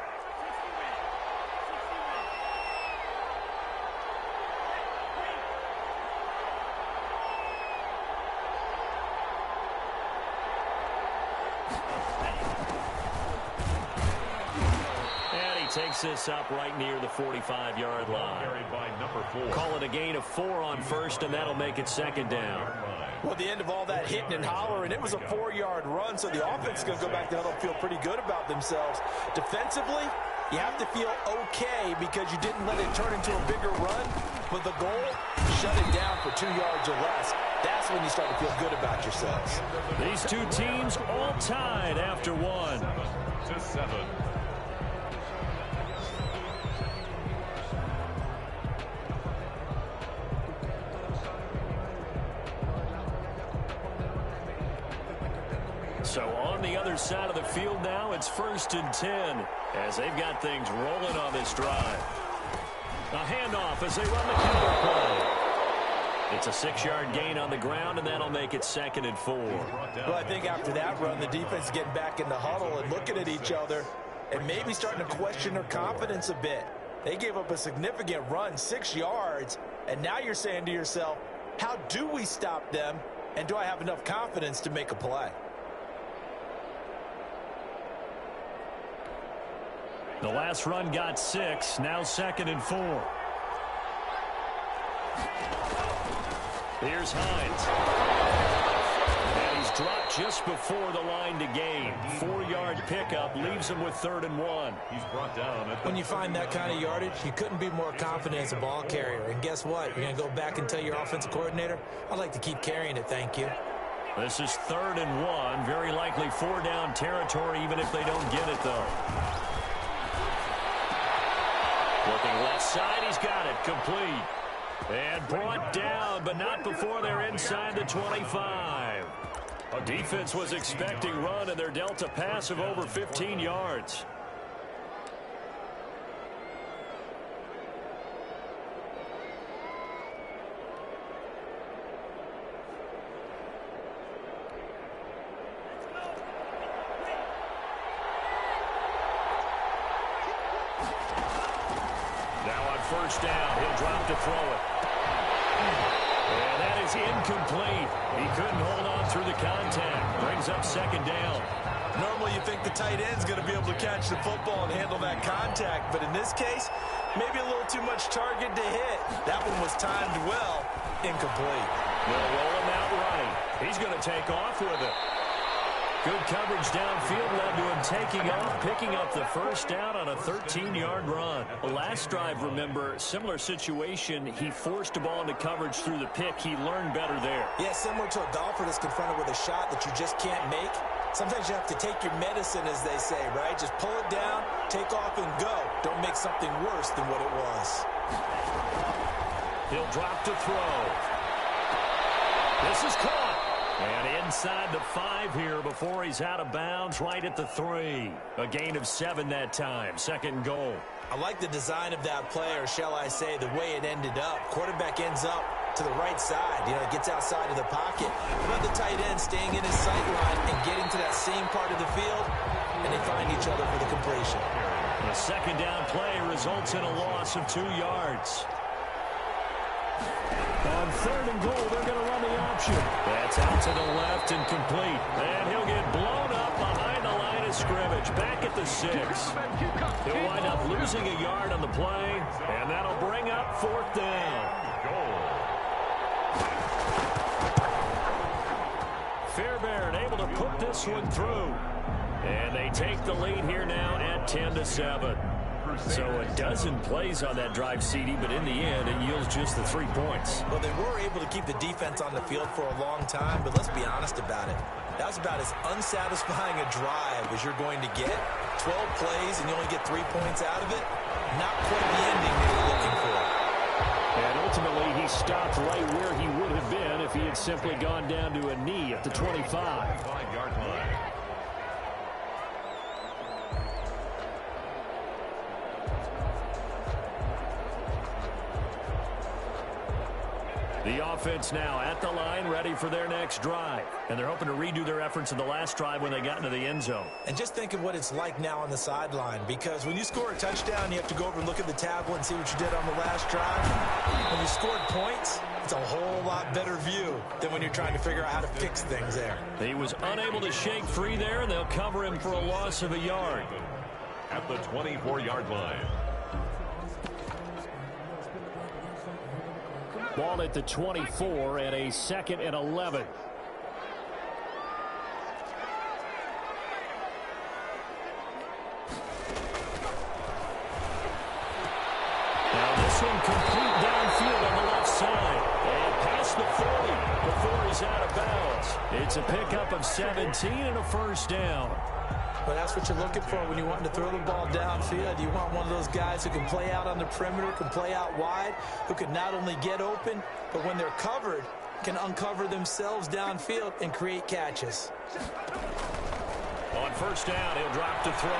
Takes this up right near the 45-yard line. Carried by number 4. Call it a gain of 4 on first, and that'll make it 2nd down. Well, at the end of all that hitting and hollering, it was a 4-yard run, so the offense is going to go back to huddle and feel pretty good about themselves. Defensively, You have to feel okay because you didn't let it turn into a bigger run, but the goal, shut it down for 2 yards or less. That's when you start to feel good about yourselves. These two teams all tied after one. 7-7. So on the other side of the field now, it's 1st and 10 as they've got things rolling on this drive. A handoff as they run the counter play. It's a 6-yard gain on the ground, and that'll make it 2nd and 4. Well, I think after that run, the defense is getting back in the huddle and looking at each other and maybe starting to question their confidence a bit. They gave up a significant run, 6 yards, and now you're saying to yourself, how do we stop them, and do I have enough confidence to make a play? The last run got 6, now 2nd and 4. Here's Hines. And he's dropped just before the line to gain. 4-yard pickup leaves him with 3rd and 1. He's brought down. When you find that kind of yardage, you couldn't be more confident as a ball carrier. And guess what? You're going to go back and tell your offensive coordinator, I'd like to keep carrying it, thank you. This is 3rd and 1. Very likely 4-down territory, even if they don't get it, though. Looking left side, he's got it, complete. And brought down, but not before they're inside the 25. A defense was expecting run, and they're dealt a pass of over 15 yards. Now on 1st down, he'll drop to throw it. And that is incomplete. He couldn't hold on through the contact. Brings up 2nd down. Normally you think the tight end's going to be able to catch the football and handle that contact, but in this case, maybe a little too much target to hit. That one was timed well, incomplete. They'll roll him out right. He's going to take off with it. Good coverage downfield led to him taking off, picking up the 1st down on a 13-yard run. Last drive, remember, similar situation. He forced the ball into coverage through the pick. He learned better there. Yeah, similar to a golfer that's confronted with a shot that you just can't make. Sometimes you have to take your medicine, as they say, right? Just pull it down, take off, and go. Don't make something worse than what it was. He'll drop to throw. This is caught. And inside the 5 here before he's out of bounds, right at the 3. A gain of 7 that time. 2nd goal. I like the design of that play, or shall I say the way it ended up. Quarterback ends up to the right side. You know, it gets outside of the pocket. But the tight end staying in his sight line and getting to that same part of the field, and they find each other for the completion. A 2nd down play results in a loss of 2 yards. On 3rd and goal, they're going to run the option. That's out to the left and complete. And he'll get blown up behind the line of scrimmage. Back at the 6. He'll wind up losing a yard on the play, and that'll bring up 4th down. Fairbairn able to put this one through. And they take the lead here now at 10-7. So a dozen plays on that drive, CD, but in the end, it yields just the 3 points. Well, they were able to keep the defense on the field for a long time, but let's be honest about it. That was about as unsatisfying a drive as you're going to get. 12 plays and you only get 3 points out of it. Not quite the ending they were looking for. And ultimately, he stopped right where he would have been if he had simply gone down to a knee at the 25. 5-yard line. The offense now at the line, ready for their next drive. And they're hoping to redo their efforts in the last drive when they got into the end zone. And just think of what it's like now on the sideline, because when you score a touchdown, you have to go over and look at the tablet and see what you did on the last drive. When you scored points, it's a whole lot better view than when you're trying to figure out how to fix things there. He was unable to shake free there, and they'll cover him for a loss of a yard. At the 24-yard line. Ball at the 24 and a 2nd and 11. It's a pickup of 17 and a first down. But that's what you're looking for when you want to throw the ball downfield. You want one of those guys who can play out on the perimeter, can play out wide, who can not only get open, but when they're covered, can uncover themselves downfield and create catches. On first down, he'll drop to throw.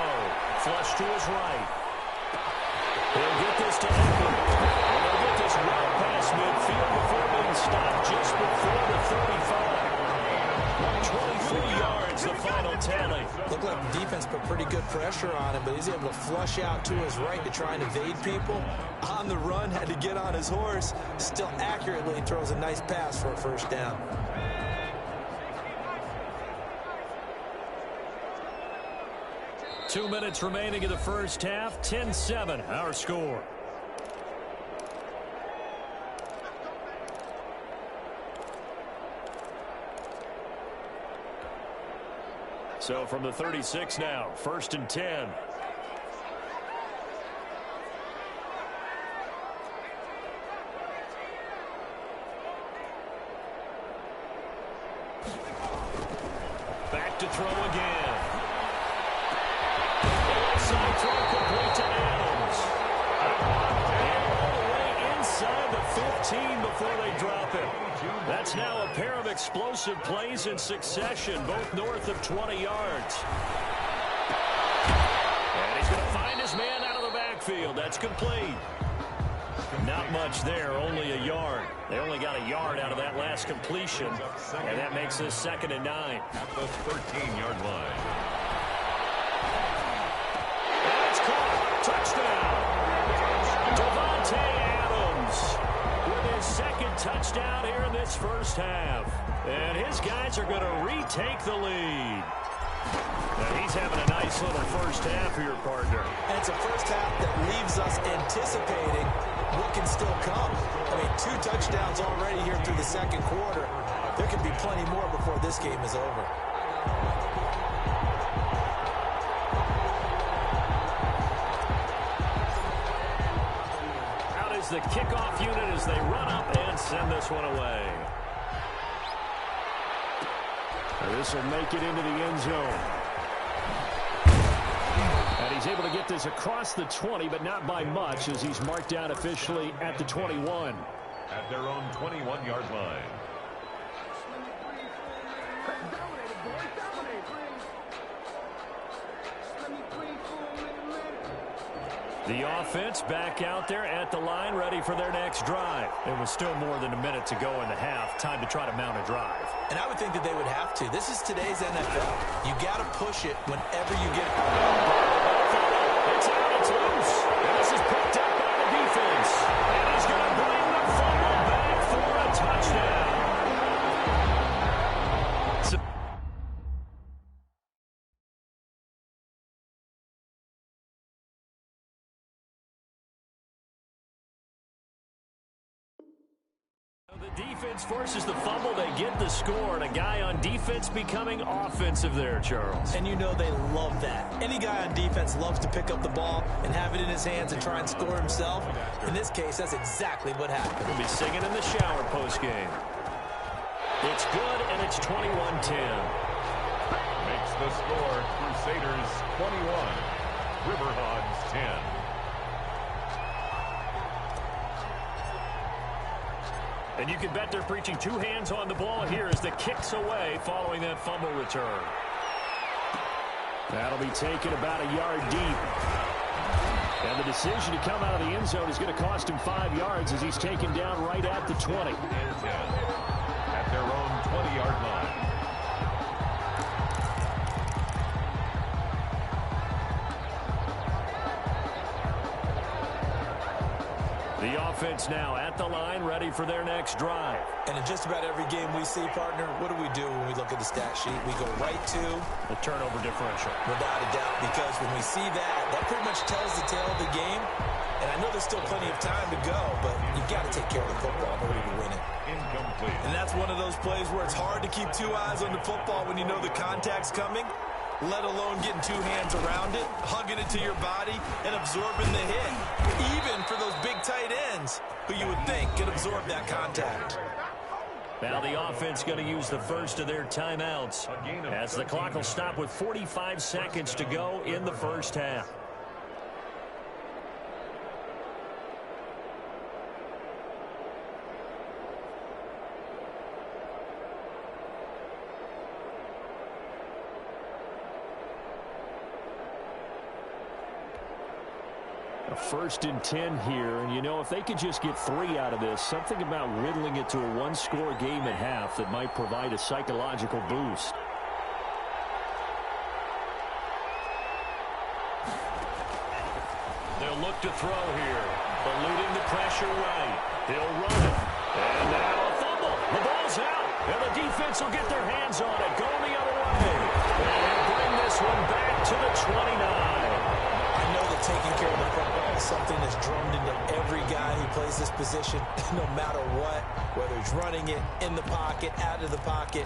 Flush to his right. He'll get this to Eckler. He'll get this route past midfield before being stopped just before the 35. 123 yards, the final tally. Looked like the defense put pretty good pressure on him, but he's able to flush out to his right to try and evade people. On the run, had to get on his horse. Still accurately throws a nice pass for a first down. Two minutes remaining in the first half. 10-7, our score. So from the 36 now, 1st and 10. Back to throw again. Inside throw complete to Adams. And all the way inside the 15 before they drop it. That's now a pair of explosive plays in succession, both north of 20 yards. And he's going to find his man out of the backfield. That's complete. Not much there, only a yard. They only got a yard out of that last completion, and that makes this 2nd and 9. At the 13-yard line. That's caught. Touchdown. Devontae Adams with his 2nd touchdown here in this first half. And his guys are going to retake the lead. Now he's having a nice little first half here, partner. And it's a first half that leaves us anticipating what can still come. I mean, 2 touchdowns already here through the 2nd quarter. There could be plenty more before this game is over. Out is the kickoff unit as they run up and send this one away. This will make it into the end zone. And he's able to get this across the 20, but not by much, as he's marked down officially at the 21. At their own 21-yard line. The offense back out there at the line, ready for their next drive. It was still more than a minute to go in the half. Time to try to mount a drive. And I would think that they would have to. This is today's NFL. You got to push it whenever you get it. It's out, it's loose. And this is picked up by the defense. And he's going to bring the fumble back for a touchdown. The defense forces the fumble. They get the score, and a guy on defense becoming offensive there, Charles. And you know they love that. Any guy on defense loves to pick up the ball and have it in his hands and try and score himself. In this case, that's exactly what happened. He'll be singing in the shower postgame. It's good, and it's 21-10. Makes the score Crusaders 21, Riverhogs 10. And you can bet they're preaching 2 hands on the ball here as the kick's away following that fumble return. That'll be taken about a yard deep. And the decision to come out of the end zone is going to cost him 5 yards as he's taken down right at the 20. At their own 20-yard line. The offense now at the line, ready for their next drive. And in just about every game we see, partner, what do we do when we look at the stat sheet? We go right to the turnover differential. Without a doubt, because when we see that, that pretty much tells the tale of the game. And I know there's still plenty of time to go, but you've got to take care of the football in order to win it. Incomplete. And that's one of those plays where it's hard to keep 2 eyes on the football when you know the contact's coming, let alone getting 2 hands around it, hugging it to your body, and absorbing the hit. Even for those big tight ends who you would think could absorb that contact. Now the offense going to use the first of their timeouts as the clock will stop with 45 seconds to go in the first half. A 1st and 10 here, and you know, if they could just get 3 out of this, something about whittling it to a one-score game at half that might provide a psychological boost. They'll look to throw here, eluding the pressure right. He'll run it, and now a fumble. The ball's out, and the defense will get their hands on it, going the other way, and bring this one back to the 29. I know that taking care of the football is something that's drummed into every guy who plays this position, no matter what, whether he's running it, in the pocket, out of the pocket.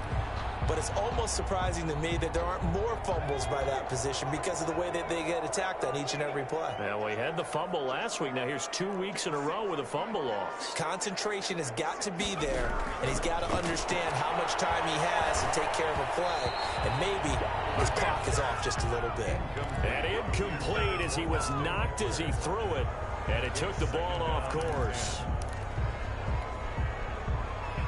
But it's almost surprising to me that there aren't more fumbles by that position because of the way that they get attacked on each and every play. Yeah, we had the fumble last week. Now here's 2 weeks in a row with a fumble loss. Concentration has got to be there, and he's got to understand how much time he has to take care of a play. And maybe his clock is off just a little bit. And incomplete as he was knocked as he threw it, and it took the ball off course.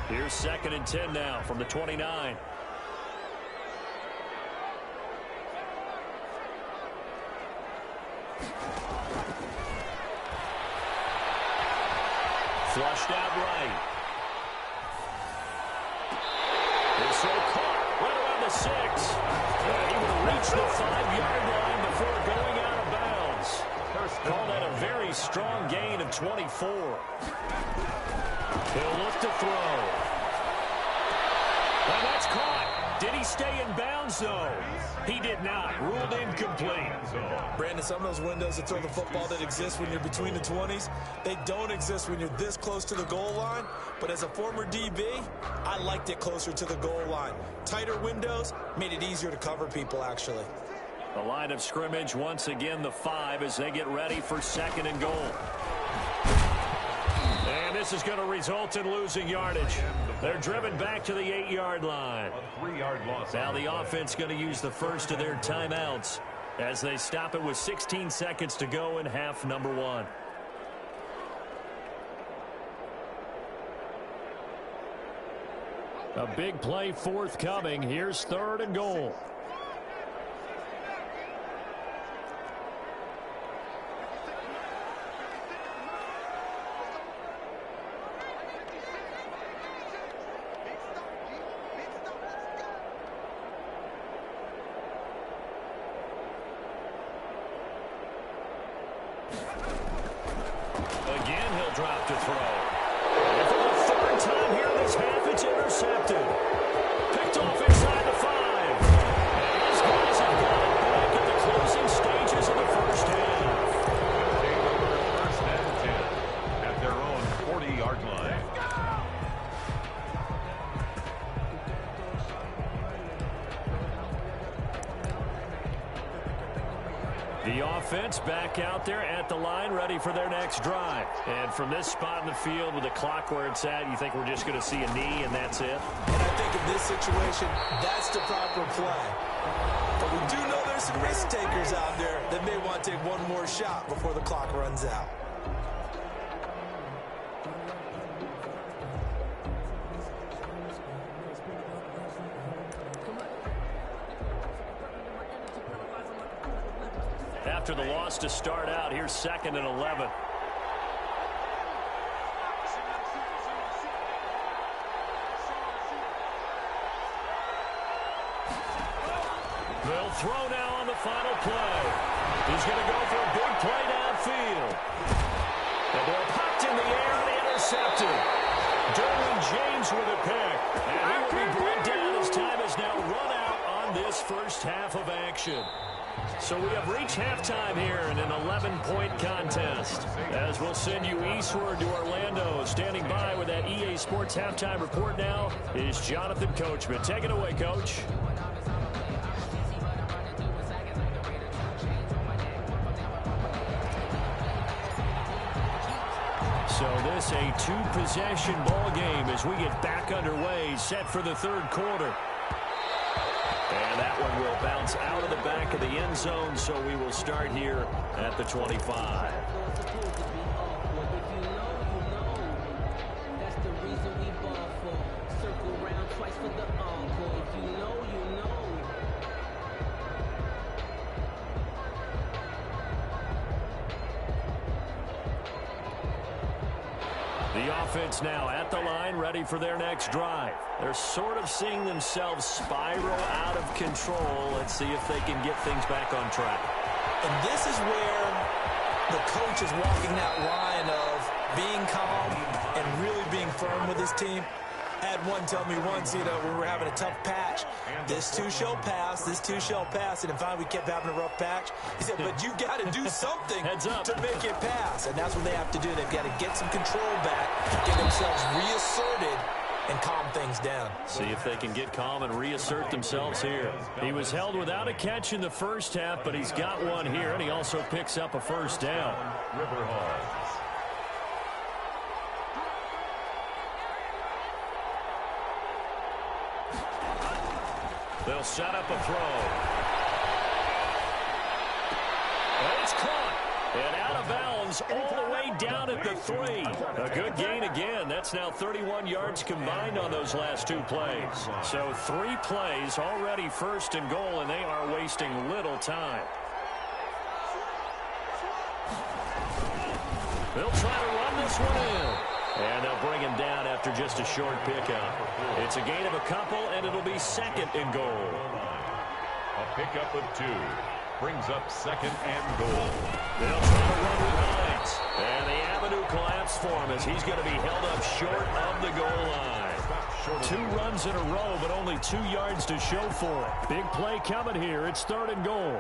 Here's 2nd and 10 now from the 29. Flushed out right. This will caught right around the 6. He would have reached the 5-yard line before going out of bounds. Call that a very strong gain of 24. He'll look to throw. And that's caught. Did he stay in bounds, though? He did not. Ruled incomplete. Brandon, some of those windows to throw the football that exist when you're between the 20s, they don't exist when you're this close to the goal line. But as a former DB, I liked it closer to the goal line. Tighter windows made it easier to cover people, actually. The line of scrimmage, once again, the 5 as they get ready for 2nd and goal. And this is going to result in losing yardage. They're driven back to the 8-yard line. A 3-yard loss. Now the offense going to use the first of their timeouts as they stop it with 16 seconds to go in half number 1. A big play forthcoming. Here's 3rd and goal. Again, he'll drop to throw. And for the 3rd time here this half, it's intercepted. Picked off inside the 5. And these guys have got it back at the closing stages of the first half. Take over 1st and 10 at their own 40-yard line. The offense back out there at the line, ready for their next drive. And from this spot in the field with the clock where it's at, you think we're just going to see a knee and that's it? And I think in this situation, that's the proper play. But we do know there's some risk takers out there that may want to take one more shot before the clock runs out. After the loss to start out, here's 2nd and 11. They'll throw now on the final play. He's going to go for a big play downfield. The ball popped in the air and intercepted. Derwin James with a pick. And he will be brought down as time has now run out on this first half of action. So we have reached halftime here in an 11-point contest. As we'll send you eastward to Orlando. Standing by with that EA Sports halftime report now is Jonathan Coachman. Take it away, Coach. So this a two-possession ball game as we get back underway, set for the third quarter. And that one will bounce out of the back of the end zone, so we will start here at the 25. The offense now at the line, ready for their next drive. They're sort of seeing themselves spiral out of control. Let's see if they can get things back on track. And this is where the coach is walking that line of being calm and really being firm with his team. I had one tell me once, when we were having a tough patch, this too shall pass, this too shall pass. And finally we kept having a rough patch. He said, but you got to do something to make it pass. And that's what they have to do. They've got to get some control back, get themselves reasserted, and calm things down. See if they can get calm and reassert themselves here. He was held without a catch in the first half, but he's got one here, and he also picks up a first down. They'll set up a throw. And it's caught. And out of bounds all the way down at the 3. A good gain again. That's now 31 yards combined on those last two plays. So 3 plays already first and goal, and they are wasting little time. They'll try to run this one in. And they'll bring him down after just a short pickup. It's a gain of a couple, and it'll be second and goal. A pickup of 2 brings up second and goal. They'll try to run with Hines. And the avenue collapsed for him as he's going to be held up short of the goal line. 2 runs in a row, but only 2 yards to show for it. Big play coming here. It's third and goal.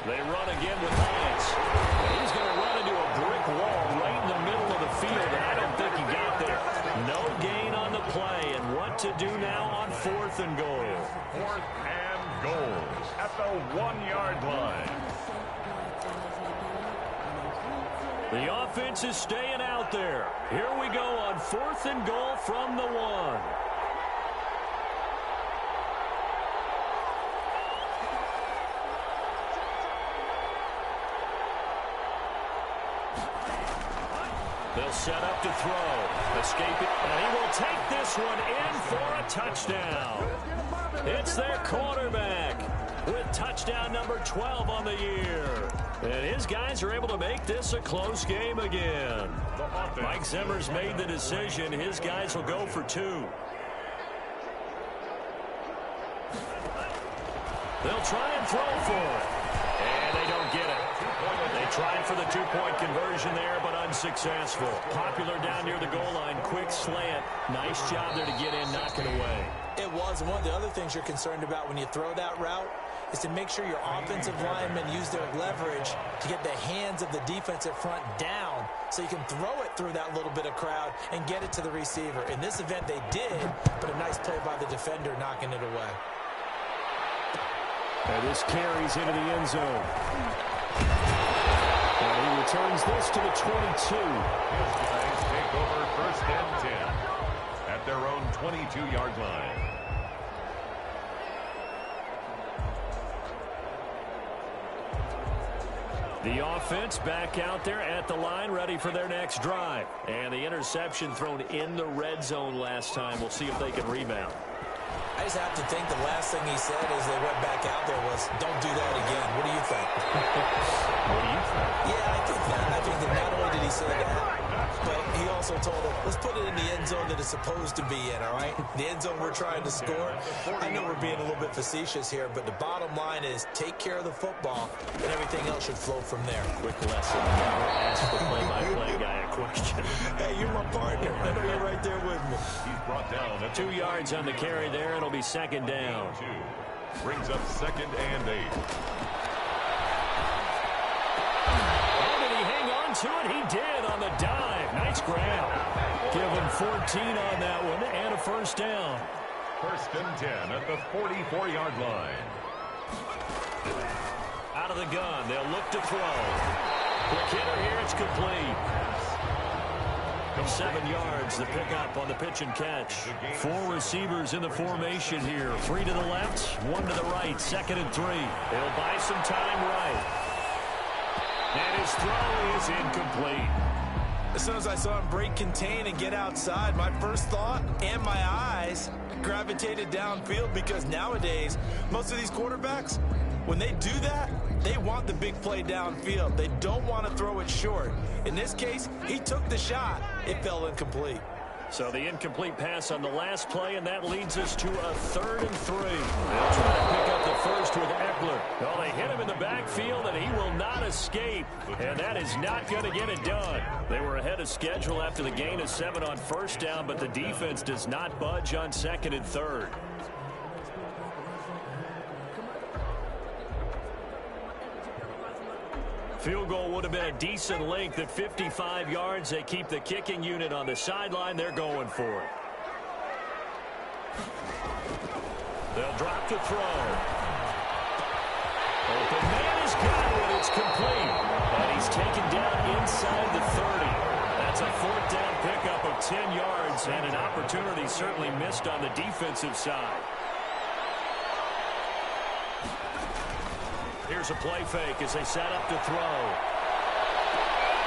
They run again with Hines. He's going to run into a brick wall right in the middle of the field, and I don't think he got there. No gain on the play, and what to do now on 4th and goal. 4th and goal at the 1-yard line. The offense is staying out there. Here we go on 4th and goal from the 1. They'll set up to throw. Escape it. And he will take this one in for a touchdown. It's their quarterback with touchdown number 12 on the year. And his guys are able to make this a close game again. Mike Zimmer's made the decision. His guys will go for 2. They'll try and throw for it. And they don't get it. They tried for the 2-point conversion there, but unsuccessful. Popular down near the goal line. Quick slant. Nice job there to get in, knock it away. It was. One of the other things you're concerned about when you throw that route is to make sure your offensive linemen use their leverage to get the hands of the defensive front down so you can throw it through that little bit of crowd and get it to the receiver. In this event, they did, but a nice play by the defender knocking it away. And this carries into the end zone. And he returns this to the 22. His guys take over 1st and 10 at their own 22-yard line. The offense back out there at the line, ready for their next drive. And the interception thrown in the red zone last time. We'll see if they can rebound. I just have to think the last thing he said as they went back out there was, don't do that again. What do you think? What do you think? Yeah, I think that. I think that not only did he say that, but he also told them, let's put it in the end zone that it's supposed to be in, all right? The end zone we're trying to score. I know we're being a little bit facetious here, but the bottom line is take care of the football, and everything else should flow from there. Quick lesson. Never ask the play-by-play guy a question. Hey, you're my partner. I know you're right there with me. He's brought down at 2 yards on the carry there. It'll be second down. 2. Brings up 2nd and 8. To it, he did on the dive. Nice grab. Give him 14 on that one and a first down. 1st and 10 at the 44-yard line. of the gun. They'll look to throw. Quick hitter here. It's complete. 7 yards, the pickup on the pitch and catch. 4 receivers in the formation here. 3 to the left, 1 to the right. 2nd and 3. They'll buy some time right. And his throw is incomplete. As soon as I saw him break contain and get outside, my first thought and my eyes gravitated downfield, because nowadays, most of these quarterbacks, when they do that, they want the big play downfield. They don't want to throw it short. In this case, he took the shot. It fell incomplete. So the incomplete pass on the last play, and that leads us to a 3rd and 3. They'll try to pick up the first with Eckler. Well, they hit him in the backfield, and he will not escape. And that is not going to get it done. They were ahead of schedule after the gain of 7 on first down, but the defense does not budge on 2nd and 3rd. Field goal would have been a decent length at 55 yards. They keep the kicking unit on the sideline. They're going for it. They'll drop to throw. Open man has got it, and it's complete. And he's taken down inside the 30. That's a 4th down pickup of 10 yards, and an opportunity certainly missed on the defensive side. Here's a play fake as they set up to throw.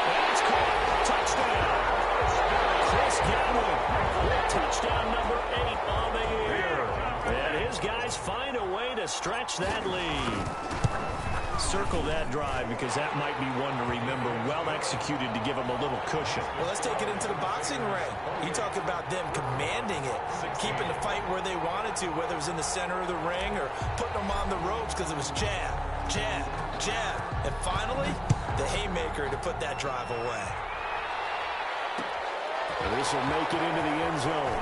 And it's caught. Touchdown. Chris Godwin with touchdown number 8 on the year. And his guys find a way to stretch that lead. Circle that drive, because that might be one to remember. Well executed to give them a little cushion. Well, let's take it into the boxing ring. You talk about them commanding it, keeping the fight where they wanted to, whether it was in the center of the ring or putting them on the ropes, because it was jab, jab, jab. And finally, the haymaker to put that drive away. And this will make it into the end zone.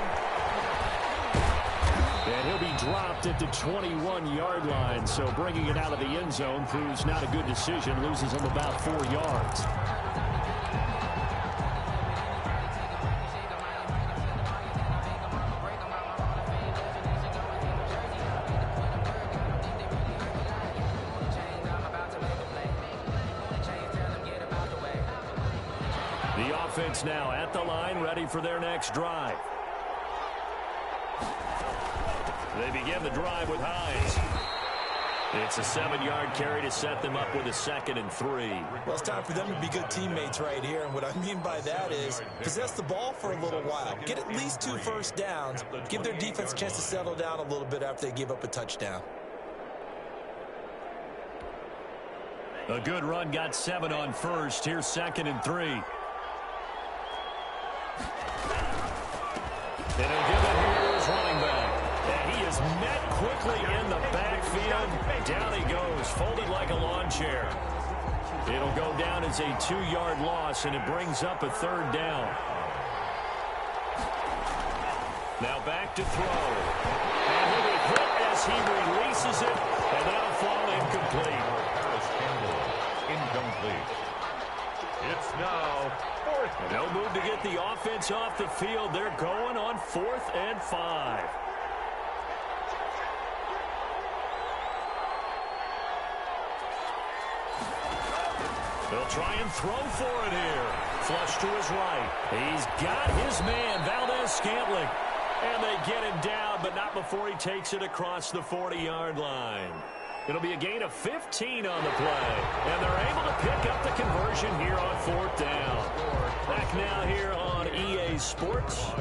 And he'll be dropped at the 21-yard line. So bringing it out of the end zone proves not a good decision. Loses him about 4 yards. The offense now at the line, ready for their next drive. They begin the drive with Hines. It's a 7-yard carry to set them up with a 2nd and 3. Well, it's time for them to be good teammates right here. And what I mean by that is possess the ball for a little while. Get at least 2 first downs. Give their defense a chance to settle down a little bit after they give up a touchdown. A good run, got 7 on first. Here's 2nd and 3. And he'll give it here to his running back. And he is met quickly in the backfield. Down he goes, folded like a lawn chair. It'll go down as a 2-yard loss, and it brings up a 3rd down. Now back to throw. And he'll be hit as he releases it, and that'll fall incomplete. Incomplete. It's now 4th. And they'll move to get the offense off the field. They're going on 4th and 5. They'll try and throw for it here. Flush to his right. He's got his man, Valdez-Scantling. And they get him down, but not before he takes it across the 40-yard line. It'll be a gain of 15 on the play. And they're able to pick up the conversion here on 4th down. Back now here on EA Sports,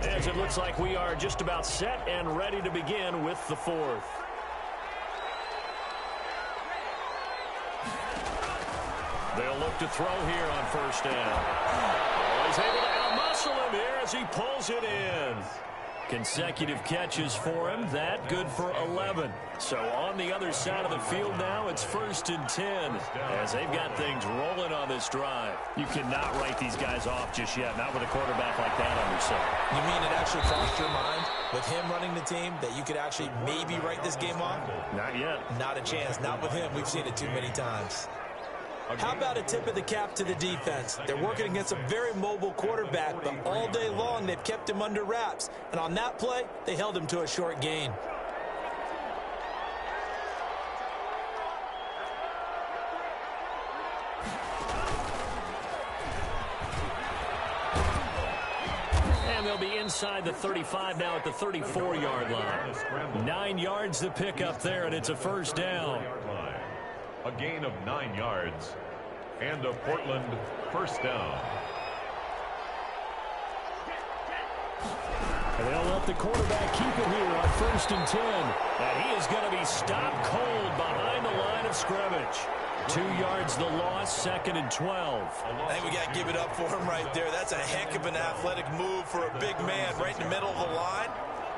as it looks like we are just about set and ready to begin with the 4th. They'll look to throw here on 1st down. Oh, he's able to outmuscle him here as he pulls it in. Consecutive catches for him. That good for 11. So on the other side of the field now, it's 1st and 10 as they've got things rolling on this drive. You cannot write these guys off just yet, not with a quarterback like that on your side. You mean it actually crossed your mind with him running the team that you could actually maybe write this game off? Not yet. Not a chance. Not with him. We've seen it too many times. How about a tip of the cap to the defense? They're working against a very mobile quarterback, but all day long they've kept him under wraps. And on that play, they held him to a short gain. they'll be inside the 35 now at the 34-yard line. 9 yards to pick up there, and it's a first down. A gain of 9 yards and a Portland first down. And they'll let the quarterback keep it here on 1st and 10. And he is going to be stopped cold behind the line of scrimmage. 2 yards the loss, 2nd and 12. I think we got to give it up for him right there. That's a heck of an athletic move for a big man right in the middle of the line.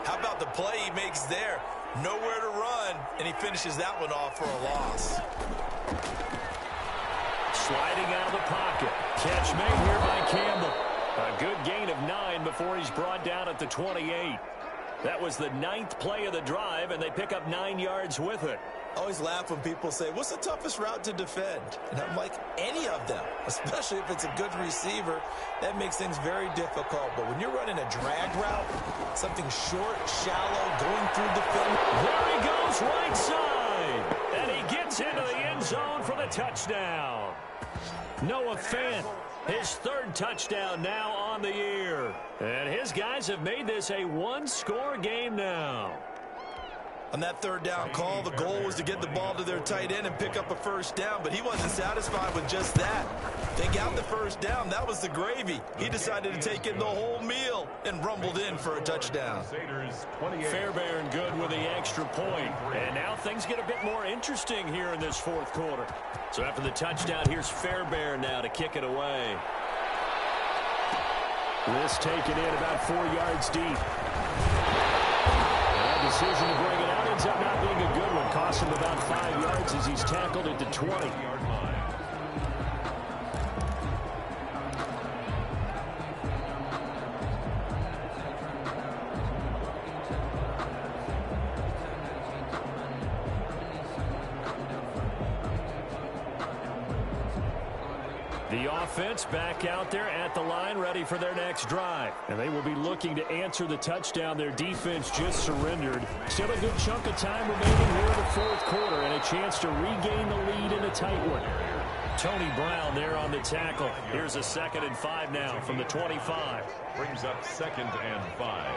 How about the play he makes there? Nowhere to run, and he finishes that one off for a loss. Sliding out of the pocket. Catch made here by Campbell. A good gain of 9 before he's brought down at the 28. That was the 9th play of the drive, and they pick up 9 yards with it. I always laugh when people say, what's the toughest route to defend? And I'm like, any of them, especially if it's a good receiver. That makes things very difficult. But when you're running a drag route, something short, shallow, going through defense. There he goes, right side. And he gets into the end zone for the touchdown. Noah Fant, his 3rd touchdown now on the year. And his guys have made this a one-score game now. On that 3rd down call, the goal was to get the ball to their tight end and pick up a first down, but he wasn't satisfied with just that. They got the first down. That was the gravy. He decided to take in the whole meal and rumbled in for a touchdown. Fairbairn good with the extra point. And now things get a bit more interesting here in this 4th quarter. So after the touchdown, here's Fairbairn now to kick it away. This taken in about 4 yards deep. Decision to bring it out ends up not being a good one. Costs him about 5 yards as he's tackled at the 20. The offense back out there at the line, ready for their next drive. And they will be looking to answer the touchdown their defense just surrendered. Still a good chunk of time remaining here in the 4th quarter and a chance to regain the lead in a tight one. Tony Brown there on the tackle. Here's a 2nd and 5 now from the 25. Brings up 2nd and 5.